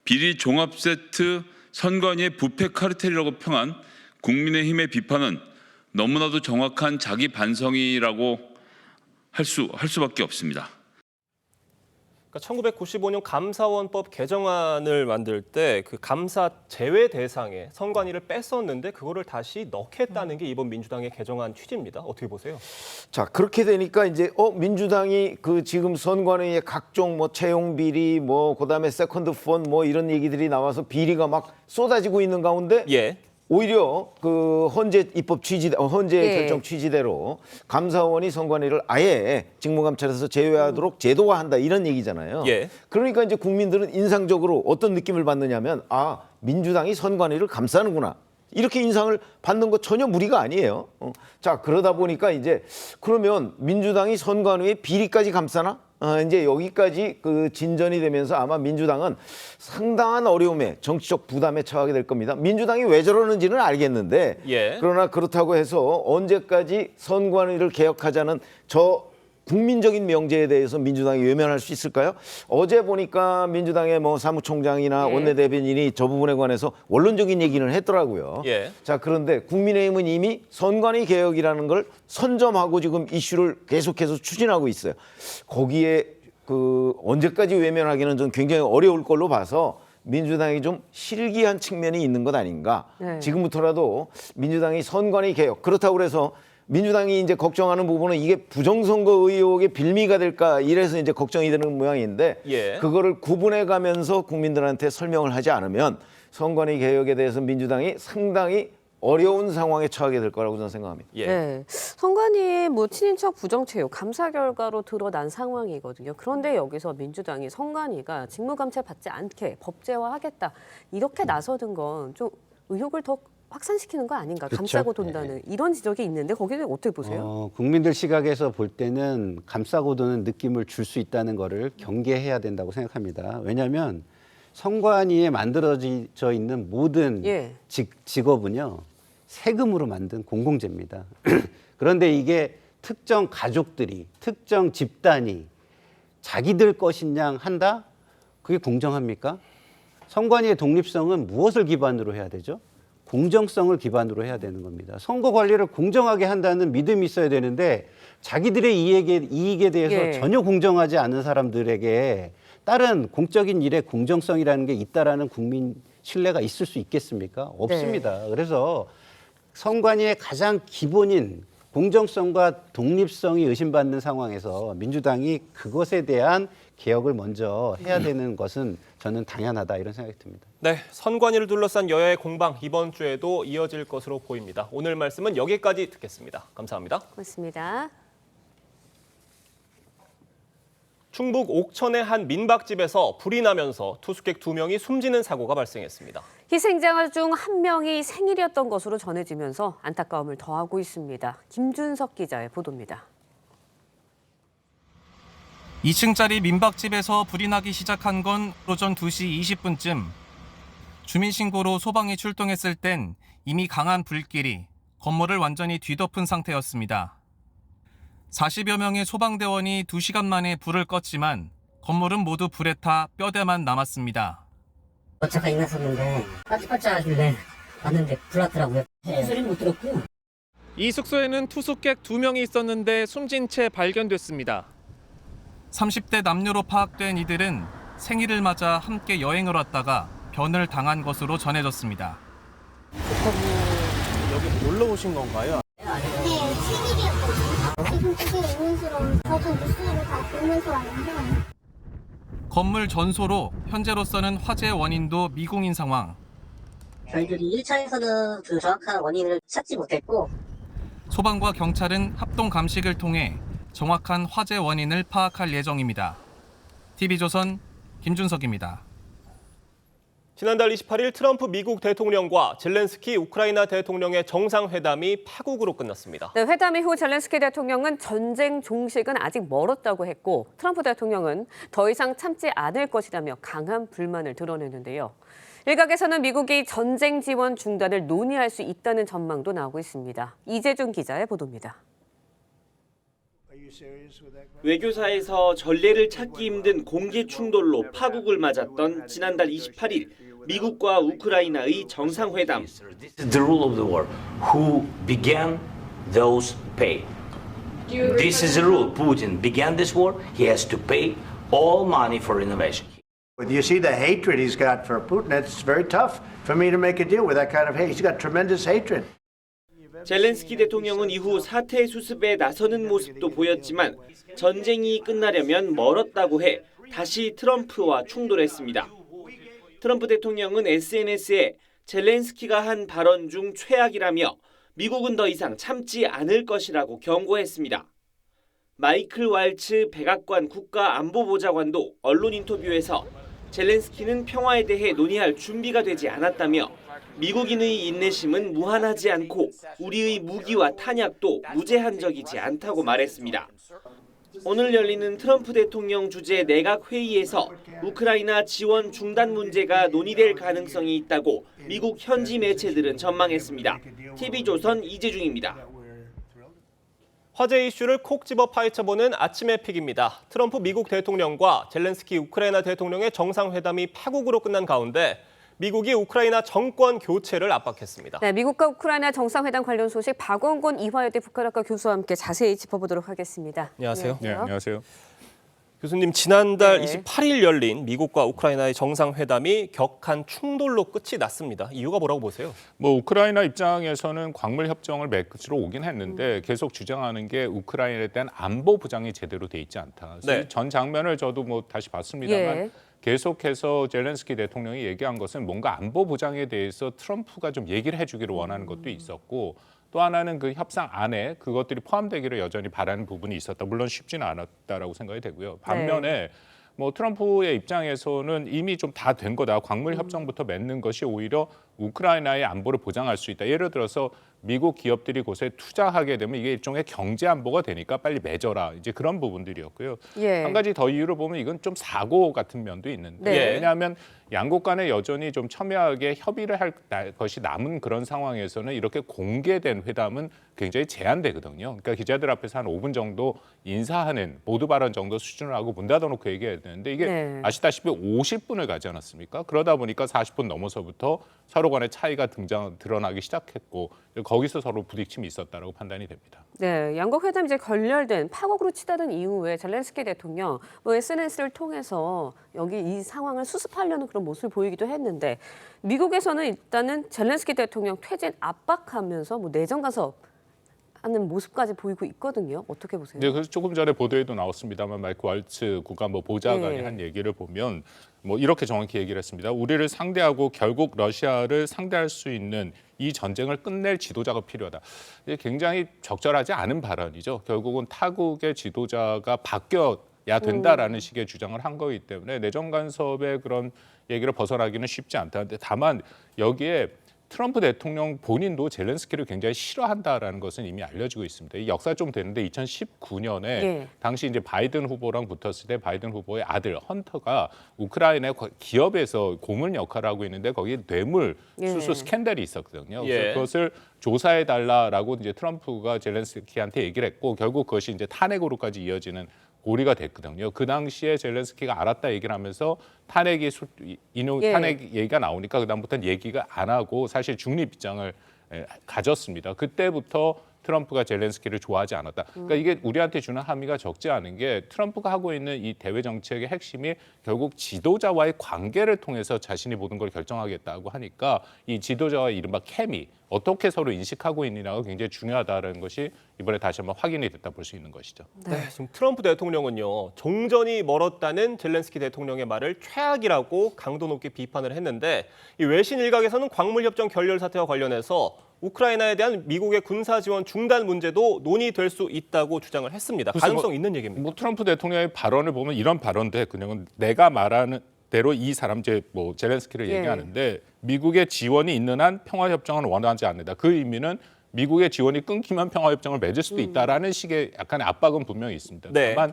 비리 종합 세트 선관위의 부패 카르텔이라고 평한 국민의힘의 비판은 너무나도 정확한 자기 반성이라고 할 수밖에 없습니다. 그러니까 1995년 감사원법 개정안을 만들 때 그 감사 제외 대상에 선관위를 뺐었는데 그거를 다시 넣겠다는 게 이번 민주당의 개정안 취지입니다. 어떻게 보세요? 자, 그렇게 되니까 이제 민주당이 그 지금 선관위의 각종 뭐 채용 비리 그다음에 세컨드 폰 이런 얘기들이 나와서 비리가 막 쏟아지고 있는 가운데 오히려 그 헌재 입법 헌재 결정 취지대로 감사원이 선관위를 아예 직무감찰에서 제외하도록 제도화한다 이런 얘기잖아요. 그러니까 이제 국민들은 인상적으로 어떤 느낌을 받느냐면 민주당이 선관위를 감싸는구나. 이렇게 인상을 받는 거 전혀 무리가 아니에요. 자, 그러다 보니까 이제 그러면 민주당이 선관위의 비리까지 감싸나? 이제 여기까지 그 진전이 되면서 아마 민주당은 상당한 어려움에 정치적 부담에 처하게 될 겁니다. 민주당이 왜 저러는지는 알겠는데 그러나 그렇다고 해서 언제까지 선관위를 개혁하자는 저 국민적인 명제에 대해서 민주당이 외면할 수 있을까요? 어제 보니까 민주당의 사무총장이나 원내대변인이 저 부분에 관해서 원론적인 얘기는 했더라고요. 자, 그런데 국민의힘은 이미 선관위 개혁이라는 걸 선점하고 지금 이슈를 계속해서 추진하고 있어요. 거기에 언제까지 외면하기는 좀 굉장히 어려울 걸로 봐서 민주당이 좀 실기한 측면이 있는 것 아닌가. 지금부터라도 민주당이 선관위 개혁 그렇다고 해서 민주당이 이제 걱정하는 부분은 이게 부정선거 의혹의 빌미가 될까 이래서 이제 걱정이 되는 모양인데 그거를 구분해 가면서 국민들한테 설명을 하지 않으면 선관위 개혁에 대해서 민주당이 상당히 어려운 상황에 처하게 될 거라고 저는 생각합니다. 네, 선관위의 친인척 부정채용 감사 결과로 드러난 상황이거든요. 그런데 여기서 민주당이 선관위가 직무감찰 받지 않게 법제화하겠다 이렇게 나서는 건 좀 의혹을 더 확산시키는 거 아닌가? 감싸고 돈다는 이런 지적이 있는데 거기는 어떻게 보세요? 국민들 시각에서 볼 때는 감싸고 도는 느낌을 줄 수 있다는 거를 경계해야 된다고 생각합니다. 왜냐하면 선관위에 만들어져 있는 모든 직업은요. 세금으로 만든 공공재입니다. 그런데 이게 특정 가족들이, 특정 집단이 자기들 것인 양 한다? 그게 공정합니까? 선관위의 독립성은 무엇을 기반으로 해야 되죠? 공정성을 기반으로 해야 되는 겁니다. 선거 관리를 공정하게 한다는 믿음이 있어야 되는데 자기들의 이익에 대해서 전혀 공정하지 않은 사람들에게 다른 공적인 일의 공정성이라는 게 있다라는 국민 신뢰가 있을 수 있겠습니까? 없습니다. 그래서 선관위의 가장 기본인 공정성과 독립성이 의심받는 상황에서 민주당이 그것에 대한 개혁을 먼저 해야 되는 것은 저는 당연하다 이런 생각이 듭니다. 네, 선관위를 둘러싼 여야의 공방 이번 주에도 이어질 것으로 보입니다. 오늘 말씀은 여기까지 듣겠습니다. 감사합니다. 고맙습니다. 충북 옥천의 한 민박집에서 불이 나면서 투숙객 2명이 숨지는 사고가 발생했습니다. 희생자 중 1명이 생일이었던 것으로 전해지면서 안타까움을 더하고 있습니다. 김준석 기자의 보도입니다. 2층짜리 민박집에서 불이 나기 시작한 건 오전 2시 20분쯤. 주민신고로 소방이 출동했을 땐 이미 강한 불길이 건물을 완전히 뒤덮은 상태였습니다. 40여 명의 소방대원이 2시간 만에 불을 껐지만 건물은 모두 불에 타 뼈대만 남았습니다. 잠깐 일어났었는데 반짝반짝 하길래 봤는데 불났더라고요. 소리는 못 들었고. 이 숙소에는 투숙객 2명이 있었는데 숨진 채 발견됐습니다. 30대 남녀로 파악된 이들은 생일을 맞아 함께 여행을 왔다가 변을 당한 것으로 전해졌습니다. 여기 놀러 오신 건가요? 네, 생일이었거든요. 지금 되게 의문스러운 저도 뉴스를 다 보면서 왔는데 건물 전소로 현재로서는 화재 원인도 미궁인 상황. 저희들이 1차에서는 그 정확한 원인을 찾지 못했고 소방과 경찰은 합동 감식을 통해 정확한 화재 원인을 파악할 예정입니다. TV조선 김준석입니다. 지난달 28일 트럼프 미국 대통령과 젤렌스키 우크라이나 대통령의 정상회담이 파국으로 끝났습니다. 네, 회담 이후 젤렌스키 대통령은 전쟁 종식은 아직 멀었다고 했고 트럼프 대통령은 더 이상 참지 않을 것이라며 강한 불만을 드러냈는데요. 일각에서는 미국이 전쟁 지원 중단을 논의할 수 있다는 전망도 나오고 있습니다. 이재준 기자의 보도입니다. 외교사에서 전례를 찾기 힘든 공개 충돌로 파국을 맞았던 지난달 28일 미국과 우크라이나의 정상회담. The rule of the war. Who began, those pay. This is the rule. Putin began this war. He has to pay all money for innovation. When you see the hatred he's got for Putin, it's very tough for me to make a deal with that kind of hate. He's got tremendous hatred. 젤렌스키 대통령은 이후 사태 수습에 나서는 모습도 보였지만 전쟁이 끝나려면 멀었다고 해 다시 트럼프와 충돌했습니다. 트럼프 대통령은 SNS에 젤렌스키가 한 발언 중 최악이라며 미국은 더 이상 참지 않을 것이라고 경고했습니다. 마이클 왈츠 백악관 국가안보보좌관도 언론 인터뷰에서 젤렌스키는 평화에 대해 논의할 준비가 되지 않았다며 미국인의 인내심은 무한하지 않고 우리의 무기와 탄약도 무제한적이지 않다고 말했습니다. 오늘 열리는 트럼프 대통령 주재 내각 회의에서 우크라이나 지원 중단 문제가 논의될 가능성이 있다고 미국 현지 매체들은 전망했습니다. TV조선 이재중입니다. 화재 이슈를 콕 집어 파헤쳐보는 아침의 픽입니다. 트럼프 미국 대통령과 젤렌스키 우크라이나 대통령의 정상회담이 파국으로 끝난 가운데 미국이 우크라이나 정권 교체를 압박했습니다. 네, 미국과 우크라이나 정상회담 관련 소식 박원곤 이화여대 북한학과 교수와 함께 자세히 짚어보도록 하겠습니다. 안녕하세요. 네, 안녕하세요. 교수님, 지난달 네. 28일 열린 미국과 우크라이나의 정상회담이 격한 충돌로 끝이 났습니다. 이유가 뭐라고 보세요? 뭐 우크라이나 입장에서는 광물 협정을 맺으러 오긴 했는데 계속 주장하는 게 우크라이나에 대한 안보 보장이 제대로 돼 있지 않다. 네. 전 장면을 저도 뭐 다시 봤습니다만 예. 계속해서 젤렌스키 대통령이 얘기한 것은 뭔가 안보 보장에 대해서 트럼프가 좀 얘기를 해주기를 원하는 것도 있었고 또 하나는 그 협상 안에 그것들이 포함되기를 여전히 바라는 부분이 있었다. 물론 쉽지는 않았다라고 생각이 되고요. 반면에 뭐 트럼프의 입장에서는 이미 좀 다 된 거다. 광물 협정부터 맺는 것이 오히려 우크라이나의 안보를 보장할 수 있다. 예를 들어서 미국 기업들이 곳에 투자하게 되면 이게 일종의 경제 안보가 되니까 빨리 맺어라. 이제 그런 부분들이었고요. 예. 한 가지 더 이유를 보면 이건 좀 사고 같은 면도 있는데 네. 왜냐하면 양국 간에 여전히 좀 첨예하게 협의를 할 것이 남은 그런 상황에서는 이렇게 공개된 회담은 굉장히 제한되거든요. 그러니까 기자들 앞에서 한 5분 정도 인사하는 모두 발언 정도 수준을 하고 문 닫아놓고 얘기해야 되는데 이게 네. 아시다시피 50분을 가지 않았습니까? 그러다 보니까 40분 넘어서부터 서로 간의 차이가 드러나기 시작했고 거기서 서로 부딪힘이 있었다라고 판단이 됩니다. 네, 양국 회담이 이제 결렬된 파국으로 치닫은 이후에 젤렌스키 대통령 뭐 SNS를 통해서 여기 이 상황을 수습하려는 그런 모습을 보이기도 했는데 미국에서는 일단은 젤렌스키 대통령 퇴진 압박하면서 뭐 내정 간섭 하는 모습까지 보이고 있거든요. 어떻게 보세요? 네, 그래서 조금 전에 보도에도 나왔습니다만 마이크 왈츠 국가안보 보좌관이 네. 한 얘기를 보면 뭐 이렇게 정확히 얘기를 했습니다. 우리를 상대하고 결국 러시아를 상대할 수 있는 이 전쟁을 끝낼 지도자가 필요하다. 이게 굉장히 적절하지 않은 발언이죠. 결국은 타국의 지도자가 바뀌어야 된다라는 식의 주장을 한 거기 때문에 내정 간섭의 그런 얘기를 벗어나기는 쉽지 않다는데 다만 여기에 트럼프 대통령 본인도 젤렌스키를 굉장히 싫어한다라는 것은 이미 알려지고 있습니다. 이 역사 좀 되는데 2019년에 예. 당시 이제 바이든 후보랑 붙었을 때 바이든 후보의 아들 헌터가 우크라이나 기업에서 고문 역할을 하고 있는데 거기에 뇌물 수수 예. 스캔들이 있었거든요. 예. 그래서 그것을 조사해 달라라고 이제 트럼프가 젤렌스키한테 얘기를 했고 결국 그것이 이제 탄핵으로까지 이어지는 고리가 됐거든요. 그 당시에 젤렌스키가 알았다 얘기를 하면서 탄핵 얘기가 나오니까 그다음부터는 얘기가 안 하고 사실 중립 입장을 가졌습니다. 그때부터 트럼프가 젤렌스키를 좋아하지 않았다. 그러니까 이게 우리한테 주는 함의가 적지 않은 게 트럼프가 하고 있는 이 대외 정책의 핵심이 결국 지도자와의 관계를 통해서 자신이 모든 걸 결정하겠다고 하니까 이 지도자와의 이른바 케미, 어떻게 서로 인식하고 있느냐가 굉장히 중요하다는 것이 이번에 다시 한번 확인이 됐다 볼 수 있는 것이죠. 네, 지금 트럼프 대통령은요. 종전이 멀었다는 젤렌스키 대통령의 말을 최악이라고 강도 높게 비판을 했는데 이 외신 일각에서는 광물협정 결렬 사태와 관련해서 우크라이나에 대한 미국의 군사 지원 중단 문제도 논의될 수 있다고 주장을 했습니다. 가능성 있는 얘기입니다. 뭐 트럼프 대통령의 발언을 보면 이런 발언도 했거든요. 내가 말하는 대로 이 사람 뭐 젤렌스키를 예. 얘기하는데 미국의 지원이 있는 한 평화협정을 원하지 않는다. 그 의미는 미국의 지원이 끊기면 평화협정을 맺을 수도 있다라는 식의 약간의 압박은 분명히 있습니다. 네. 다만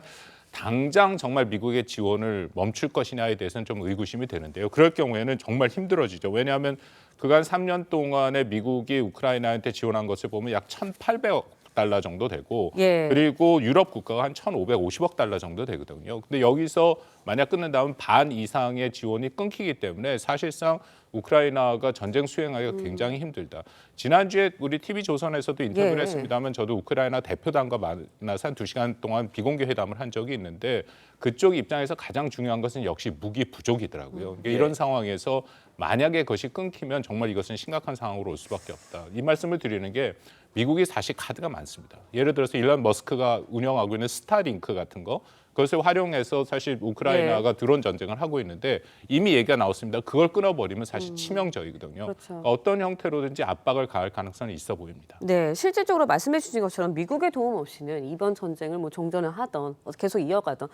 당장 정말 미국의 지원을 멈출 것이냐에 대해서는 좀 의구심이 되는데요. 그럴 경우에는 정말 힘들어지죠. 왜냐하면 그간 3년 동안에 미국이 우크라이나한테 지원한 것을 보면 약 1,800억 달러 정도 되고 예. 그리고 유럽 국가가 한 1,550억 달러 정도 되거든요. 근데 여기서 만약 끊는다면 반 이상의 지원이 끊기기 때문에 사실상 우크라이나가 전쟁 수행하기가 굉장히 힘들다. 지난주에 우리 TV조선에서도 인터뷰를 예. 했습니다만 저도 우크라이나 대표단과 만나서 한 2시간 동안 비공개 회담을 한 적이 있는데 그쪽 입장에서 가장 중요한 것은 역시 무기 부족이더라고요. 그러니까 이런 상황에서 만약에 그것이 끊기면 정말 이것은 심각한 상황으로 올 수밖에 없다. 이 말씀을 드리는 게 미국이 사실 카드가 많습니다. 예를 들어서 일론 머스크가 운영하고 있는 스타링크 같은 거 그것을 활용해서 사실 우크라이나가 드론 전쟁을 하고 있는데 이미 얘기가 나왔습니다. 그걸 끊어버리면 사실 치명적이거든요. 그렇죠. 그러니까 어떤 형태로든지 압박을 가할 가능성이 있어 보입니다. 네, 실질적으로 말씀해 주신 것처럼 미국의 도움 없이는 이번 전쟁을 뭐 종전을 하던 계속 이어가던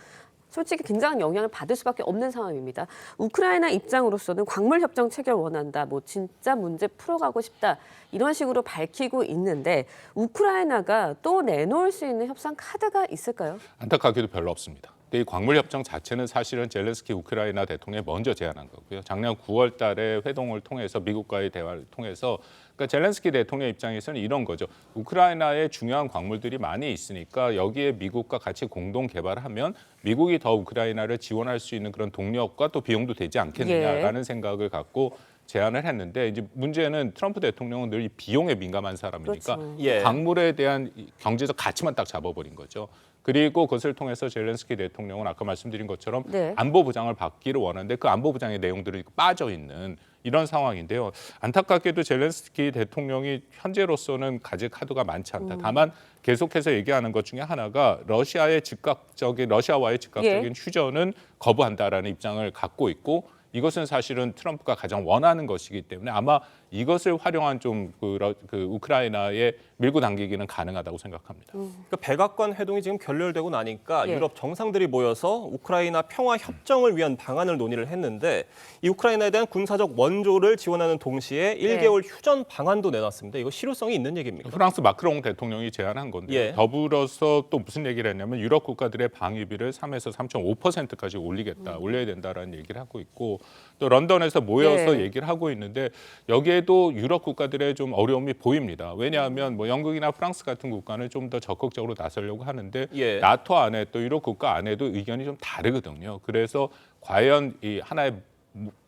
솔직히 굉장한 영향을 받을 수밖에 없는 상황입니다. 우크라이나 입장으로서는 광물협정 체결 원한다, 뭐 진짜 문제 풀어가고 싶다 이런 식으로 밝히고 있는데 우크라이나가 또 내놓을 수 있는 협상 카드가 있을까요? 안타깝게도 별로 없습니다. 근데 이 광물협정 자체는 사실은 젤렌스키 우크라이나 대통령이 먼저 제안한 거고요. 작년 9월 달에 회동을 통해서 미국과의 대화를 통해서 그러니까 젤렌스키 대통령 입장에서는 이런 거죠. 우크라이나에 중요한 광물들이 많이 있으니까 여기에 미국과 같이 공동 개발하면 미국이 더 우크라이나를 지원할 수 있는 그런 동력과 또 비용도 되지 않겠느냐라는 생각을 갖고 제안을 했는데 이제 문제는 트럼프 대통령은 늘 이 비용에 민감한 사람이니까 그렇죠. 예. 광물에 대한 경제적 가치만 딱 잡아버린 거죠. 그리고 그것을 통해서 젤렌스키 대통령은 아까 말씀드린 것처럼 네. 안보 부장을 받기를 원하는데 그 안보 부장의 내용들이 빠져 있는 이런 상황인데요. 안타깝게도 젤렌스키 대통령이 현재로서는 가질 카드가 많지 않다. 다만 계속해서 얘기하는 것 중에 하나가 러시아와의 즉각적인 휴전은 거부한다라는 입장을 갖고 있고 이것은 사실은 트럼프가 가장 원하는 것이기 때문에 아마 이것을 활용한 좀 그 우크라이나에 밀고 당기기는 가능하다고 생각합니다. 그러니까 백악관 회동이 지금 결렬되고 나니까 예. 유럽 정상들이 모여서 우크라이나 평화 협정을 위한 방안을 논의를 했는데 이 우크라이나에 대한 군사적 원조를 지원하는 동시에 1개월 휴전 방안도 내놨습니다. 이거 실효성이 있는 얘기입니까? 프랑스 마크롱 대통령이 제안한 건데 예. 더불어서 또 무슨 얘기를 했냐면 유럽 국가들의 방위비를 3에서 3.5%까지 올려야 된다라는 얘기를 하고 있고 또 런던에서 모여서 얘기를 하고 있는데 여기에도 유럽 국가들의 좀 어려움이 보입니다. 왜냐하면 뭐 영국이나 프랑스 같은 국가는 좀 더 적극적으로 나서려고 하는데 나토 안에 또 유럽 국가 안에도 의견이 좀 다르거든요. 그래서 과연 이 하나의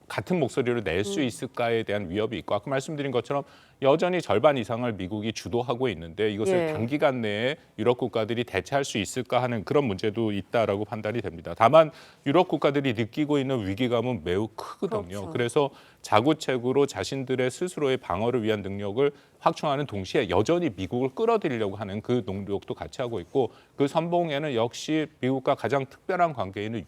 같은 목소리를 낼 수 있을까에 대한 위협이 있고 아까 말씀드린 것처럼 여전히 절반 이상을 미국이 주도하고 있는데 이것을 단기간 내에 유럽 국가들이 대체할 수 있을까 하는 그런 문제도 있다라고 판단이 됩니다. 다만 유럽 국가들이 느끼고 있는 위기감은 매우 크거든요. 그래서 자구책으로 자신들의 스스로의 방어를 위한 능력을 확충하는 동시에 여전히 미국을 끌어들이려고 하는 그 노력도 같이 하고 있고 그 선봉에는 역시 미국과 가장 특별한 관계에 있는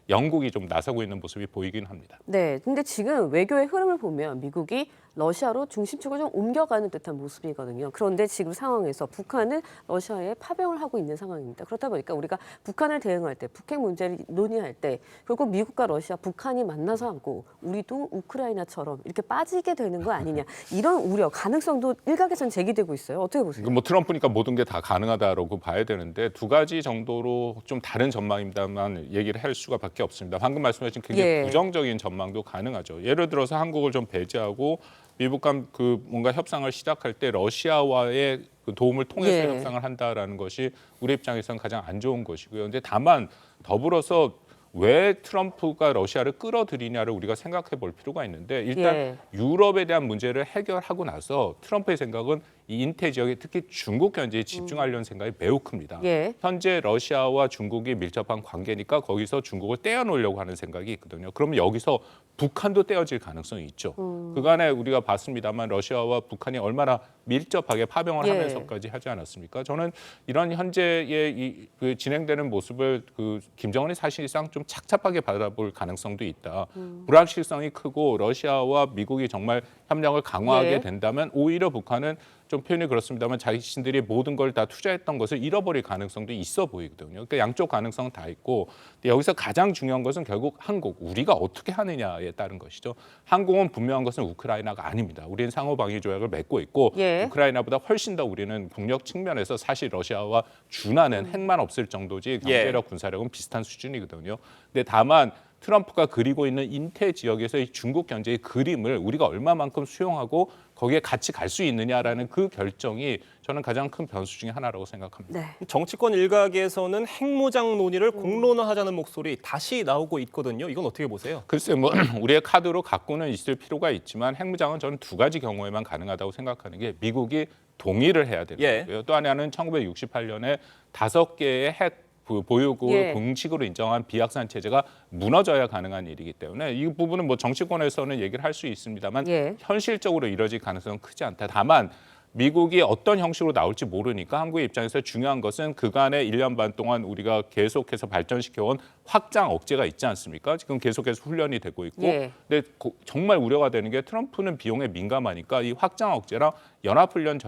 영국이 좀 나서고 있는 모습이 보이긴 합니다. 네, 근데 지금 외교의 흐름을 보면 미국이 러시아로 중심축을 좀 옮겨가는 듯한 모습이거든요. 그런데 지금 상황에서 북한은 러시아에 파병을 하고 있는 상황입니다. 그렇다 보니까 우리가 북한을 대응할 때, 북핵 문제를 논의할 때 결국 미국과 러시아, 북한이 만나서 하고 우리도 우크라이나처럼 이렇게 빠지게 되는 거 아니냐. 이런 우려, 가능성도 일각에선 제기되고 있어요. 어떻게 보세요? 뭐 트럼프니까 모든 게 다 가능하다라고 봐야 되는데 두 가지 정도로 좀 다른 전망입니다만 얘기를 할 수가 밖에 없습니다. 방금 말씀하신 굉장히 부정적인 전망도 가능하죠. 예를 들어서 한국을 좀 배제하고 미국 간 그 뭔가 협상을 시작할 때 러시아와의 그 도움을 통해서 협상을 한다라는 것이 우리 입장에서는 가장 안 좋은 것이고요. 근데 다만 더불어서 왜 트럼프가 러시아를 끌어들이냐를 우리가 생각해 볼 필요가 있는데 일단 유럽에 대한 문제를 해결하고 나서 트럼프의 생각은 이 인태 지역에 특히 중국 견제에 집중하려는 생각이 매우 큽니다. 현재 러시아와 중국이 밀접한 관계니까 거기서 중국을 떼어놓으려고 하는 생각이 있거든요. 그러면 여기서 북한도 떼어질 가능성이 있죠. 그간에 우리가 봤습니다만 러시아와 북한이 얼마나 밀접하게 파병을 하면서까지 하지 않았습니까? 저는 이런 현재의 그 진행되는 모습을 그 김정은이 사실상 좀 착잡하게 바라볼 가능성도 있다. 불확실성이 크고 러시아와 미국이 정말 협력을 강화하게 된다면 오히려 북한은 좀 표현이 그렇습니다만 자신들이 모든 걸 다 투자했던 것을 잃어버릴 가능성도 있어 보이거든요. 그러니까 양쪽 가능성은 다 있고 여기서 가장 중요한 것은 결국 한국, 우리가 어떻게 하느냐에 따른 것이죠. 한국은 분명한 것은 우크라이나가 아닙니다. 우리는 상호방위 조약을 맺고 있고 우크라이나보다 훨씬 더 우리는 국력 측면에서 사실 러시아와 준하는 핵만 없을 정도지 경제력, 군사력은 비슷한 수준이거든요. 근데 다만 트럼프가 그리고 있는 인태 지역에서의 중국 견제의 그림을 우리가 얼마만큼 수용하고 거기에 같이 갈 수 있느냐라는 그 결정이 저는 가장 큰 변수 중에 하나라고 생각합니다. 정치권 일각에서는 핵무장 논의를 공론화하자는 목소리 다시 나오고 있거든요. 이건 어떻게 보세요? 글쎄 뭐 우리의 카드로 갖고는 있을 필요가 있지만 핵무장은 저는 두 가지 경우에만 가능하다고 생각하는 게 미국이 동의를 해야 되는 거고요. 또 하나는 1968년에 5개의 핵 보유국을 공식으로 인정한 비확산 체제가 무너져야 가능한 일이기 때문에 이 부분은 뭐 정치권에서는 얘기를 할 수 있습니다만 현실적으로 이뤄질 가능성은 크지 않다. 다만 미국이 어떤 형식으로 나올지 모르니까 한국의 입장에서 중요한 것은 그간의 1년 반 동안 우리가 계속해서 발전시켜온 확장 억제가 있지 않습니까? 지금 계속해서 훈련이 되고 있고 근데 정말 우려가 되는 게 트럼프는 비용에 민감하니까 이 확장 억제랑 연합훈련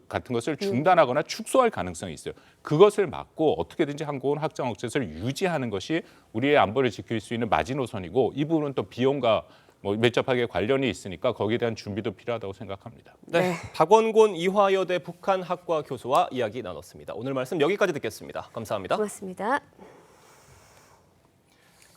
같은 것을 중단하거나 축소할 가능성이 있어요. 그것을 막고 어떻게든지 한국은 확장 억제를 유지하는 것이 우리의 안보를 지킬 수 있는 마지노선이고 이 부분은 또 비용과 뭐 밀접하게 관련이 있으니까 거기에 대한 준비도 필요하다고 생각합니다. 박원곤 이화여대 북한학과 교수와 이야기 나눴습니다. 오늘 말씀 여기까지 듣겠습니다. 감사합니다. 고맙습니다.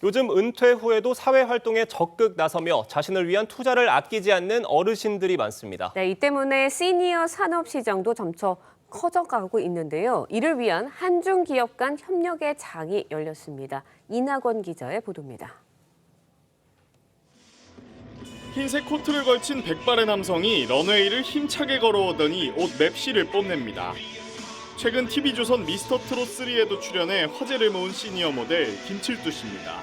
요즘 은퇴 후에도 사회활동에 적극 나서며 자신을 위한 투자를 아끼지 않는 어르신들이 많습니다. 네, 이 때문에 시니어 산업시장도 점차 커져가고 있는데요. 이를 위한 한중 기업 간 협력의 장이 열렸습니다. 이낙원 기자의 보도입니다. 흰색 코트를 걸친 백발의 남성이 런웨이를 힘차게 걸어오더니 옷 맵시를 뽐냅니다. 최근 TV조선 미스터트롯3에도 출연해 화제를 모은 시니어 모델 김칠두 씨입니다.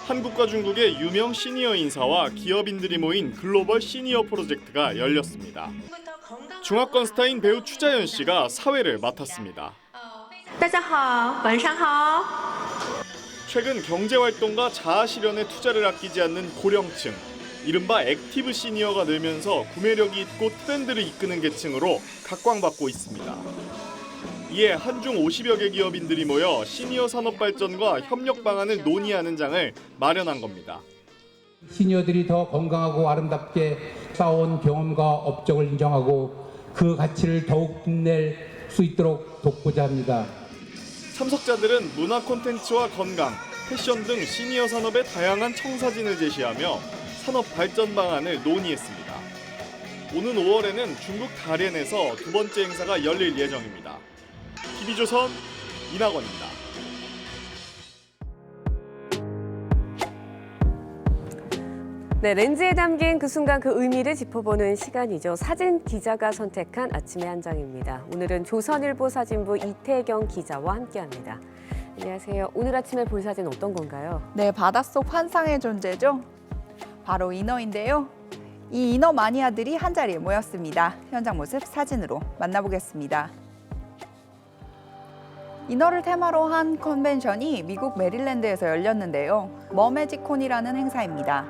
한국과 중국의 유명 시니어 인사와 기업인들이 모인 글로벌 시니어 프로젝트가 열렸습니다. 중화권 스타인 배우 추자연 씨가 사회를 맡았습니다. 최근 경제활동과 자아실현에 투자를 아끼지 않는 고령층, 이른바 액티브 시니어가 늘면서 구매력이 있고 트렌드를 이끄는 계층으로 각광받고 있습니다. 이에 한중 50여 개 기업인들이 모여 시니어 산업 발전과 협력 방안을 논의하는 장을 마련한 겁니다. 시니어들이 더 건강하고 아름답게 쌓아온 경험과 업적을 인정하고 그 가치를 더욱 빛낼 수 있도록 돕고자 합니다. 참석자들은 문화 콘텐츠와 건강, 패션 등 시니어 산업의 다양한 청사진을 제시하며 산업 발전 방안을 논의했습니다. 오는 5월에는 중국 다롄에서 두 번째 행사가 열릴 예정입니다. TV조선 이낙원입니다. 네, 렌즈에 담긴 그 순간 그 의미를 짚어보는 시간이죠. 사진 기자가 선택한 아침의 한 장입니다. 오늘은 조선일보 사진부 이태경 기자와 함께합니다. 안녕하세요. 오늘 아침에 볼 사진 어떤 건가요? 네, 바닷속 환상의 존재죠. 바로 인어인데요. 이 인어 마니아들이 한자리에 모였습니다. 현장 모습 사진으로 만나보겠습니다. 이너를 테마로 한 컨벤션이 미국 메릴랜드에서 열렸는데요. 머매직콘이라는 행사입니다.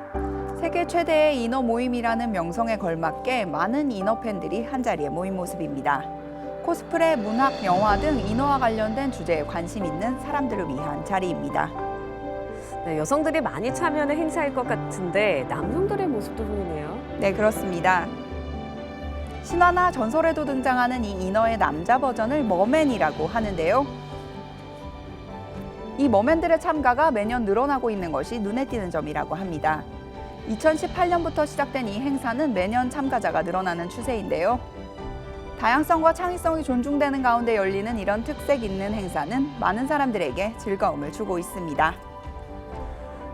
세계 최대의 이너 모임이라는 명성에 걸맞게 많은 이너 팬들이 한자리에 모인 모습입니다. 코스프레, 문학, 영화 등 이너와 관련된 주제에 관심 있는 사람들을 위한 자리입니다. 네, 여성들이 많이 참여하는 행사일 것 같은데 남성들의 모습도 보이네요. 네, 그렇습니다. 신화나 전설에도 등장하는 이 이너의 남자 버전을 머맨이라고 하는데요. 이 머맨들의 참가가 매년 늘어나고 있는 것이 눈에 띄는 점이라고 합니다. 2018년부터 시작된 이 행사는 매년 참가자가 늘어나는 추세인데요. 다양성과 창의성이 존중되는 가운데 열리는 이런 특색 있는 행사는 많은 사람들에게 즐거움을 주고 있습니다.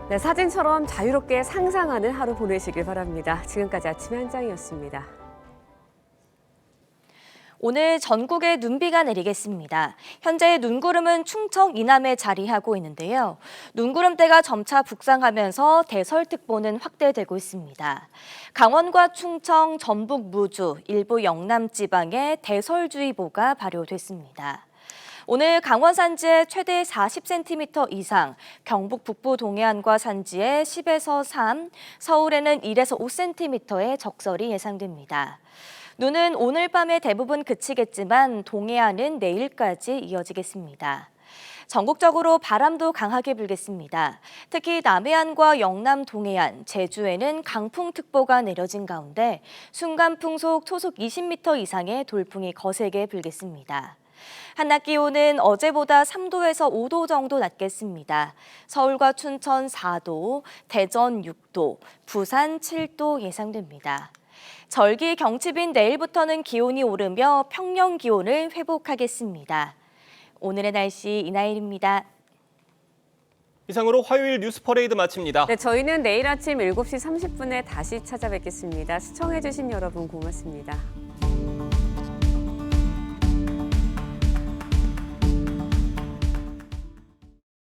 네, 사진처럼 자유롭게 상상하는 하루 보내시길 바랍니다. 지금까지 아침의 한장이었습니다. 오늘 전국에 눈비가 내리겠습니다. 현재 눈구름은 충청 이남에 자리하고 있는데요. 눈구름대가 점차 북상하면서 대설특보는 확대되고 있습니다. 강원과 충청, 전북, 무주, 일부 영남 지방에 대설주의보가 발효됐습니다. 오늘 강원 산지에 최대 40cm 이상, 경북 북부 동해안과 산지에 10에서 3, 서울에는 1에서 5cm의 적설이 예상됩니다. 눈은 오늘 밤에 대부분 그치겠지만 동해안은 내일까지 이어지겠습니다. 전국적으로 바람도 강하게 불겠습니다. 특히 남해안과 영남 동해안, 제주에는 강풍특보가 내려진 가운데 순간풍속 초속 20m 이상의 돌풍이 거세게 불겠습니다. 한낮 기온은 어제보다 3도에서 5도 정도 낮겠습니다. 서울과 춘천 4도, 대전 6도, 부산 7도 예상됩니다. 절기 경칩인 내일부터는 기온이 오르며 평년 기온을 회복하겠습니다. 오늘의 날씨 이나일입니다. 이상으로 화요일 뉴스 퍼레이드 마칩니다. 네, 저희는 내일 아침 7시 30분에 다시 찾아뵙겠습니다. 시청해주신 여러분 고맙습니다.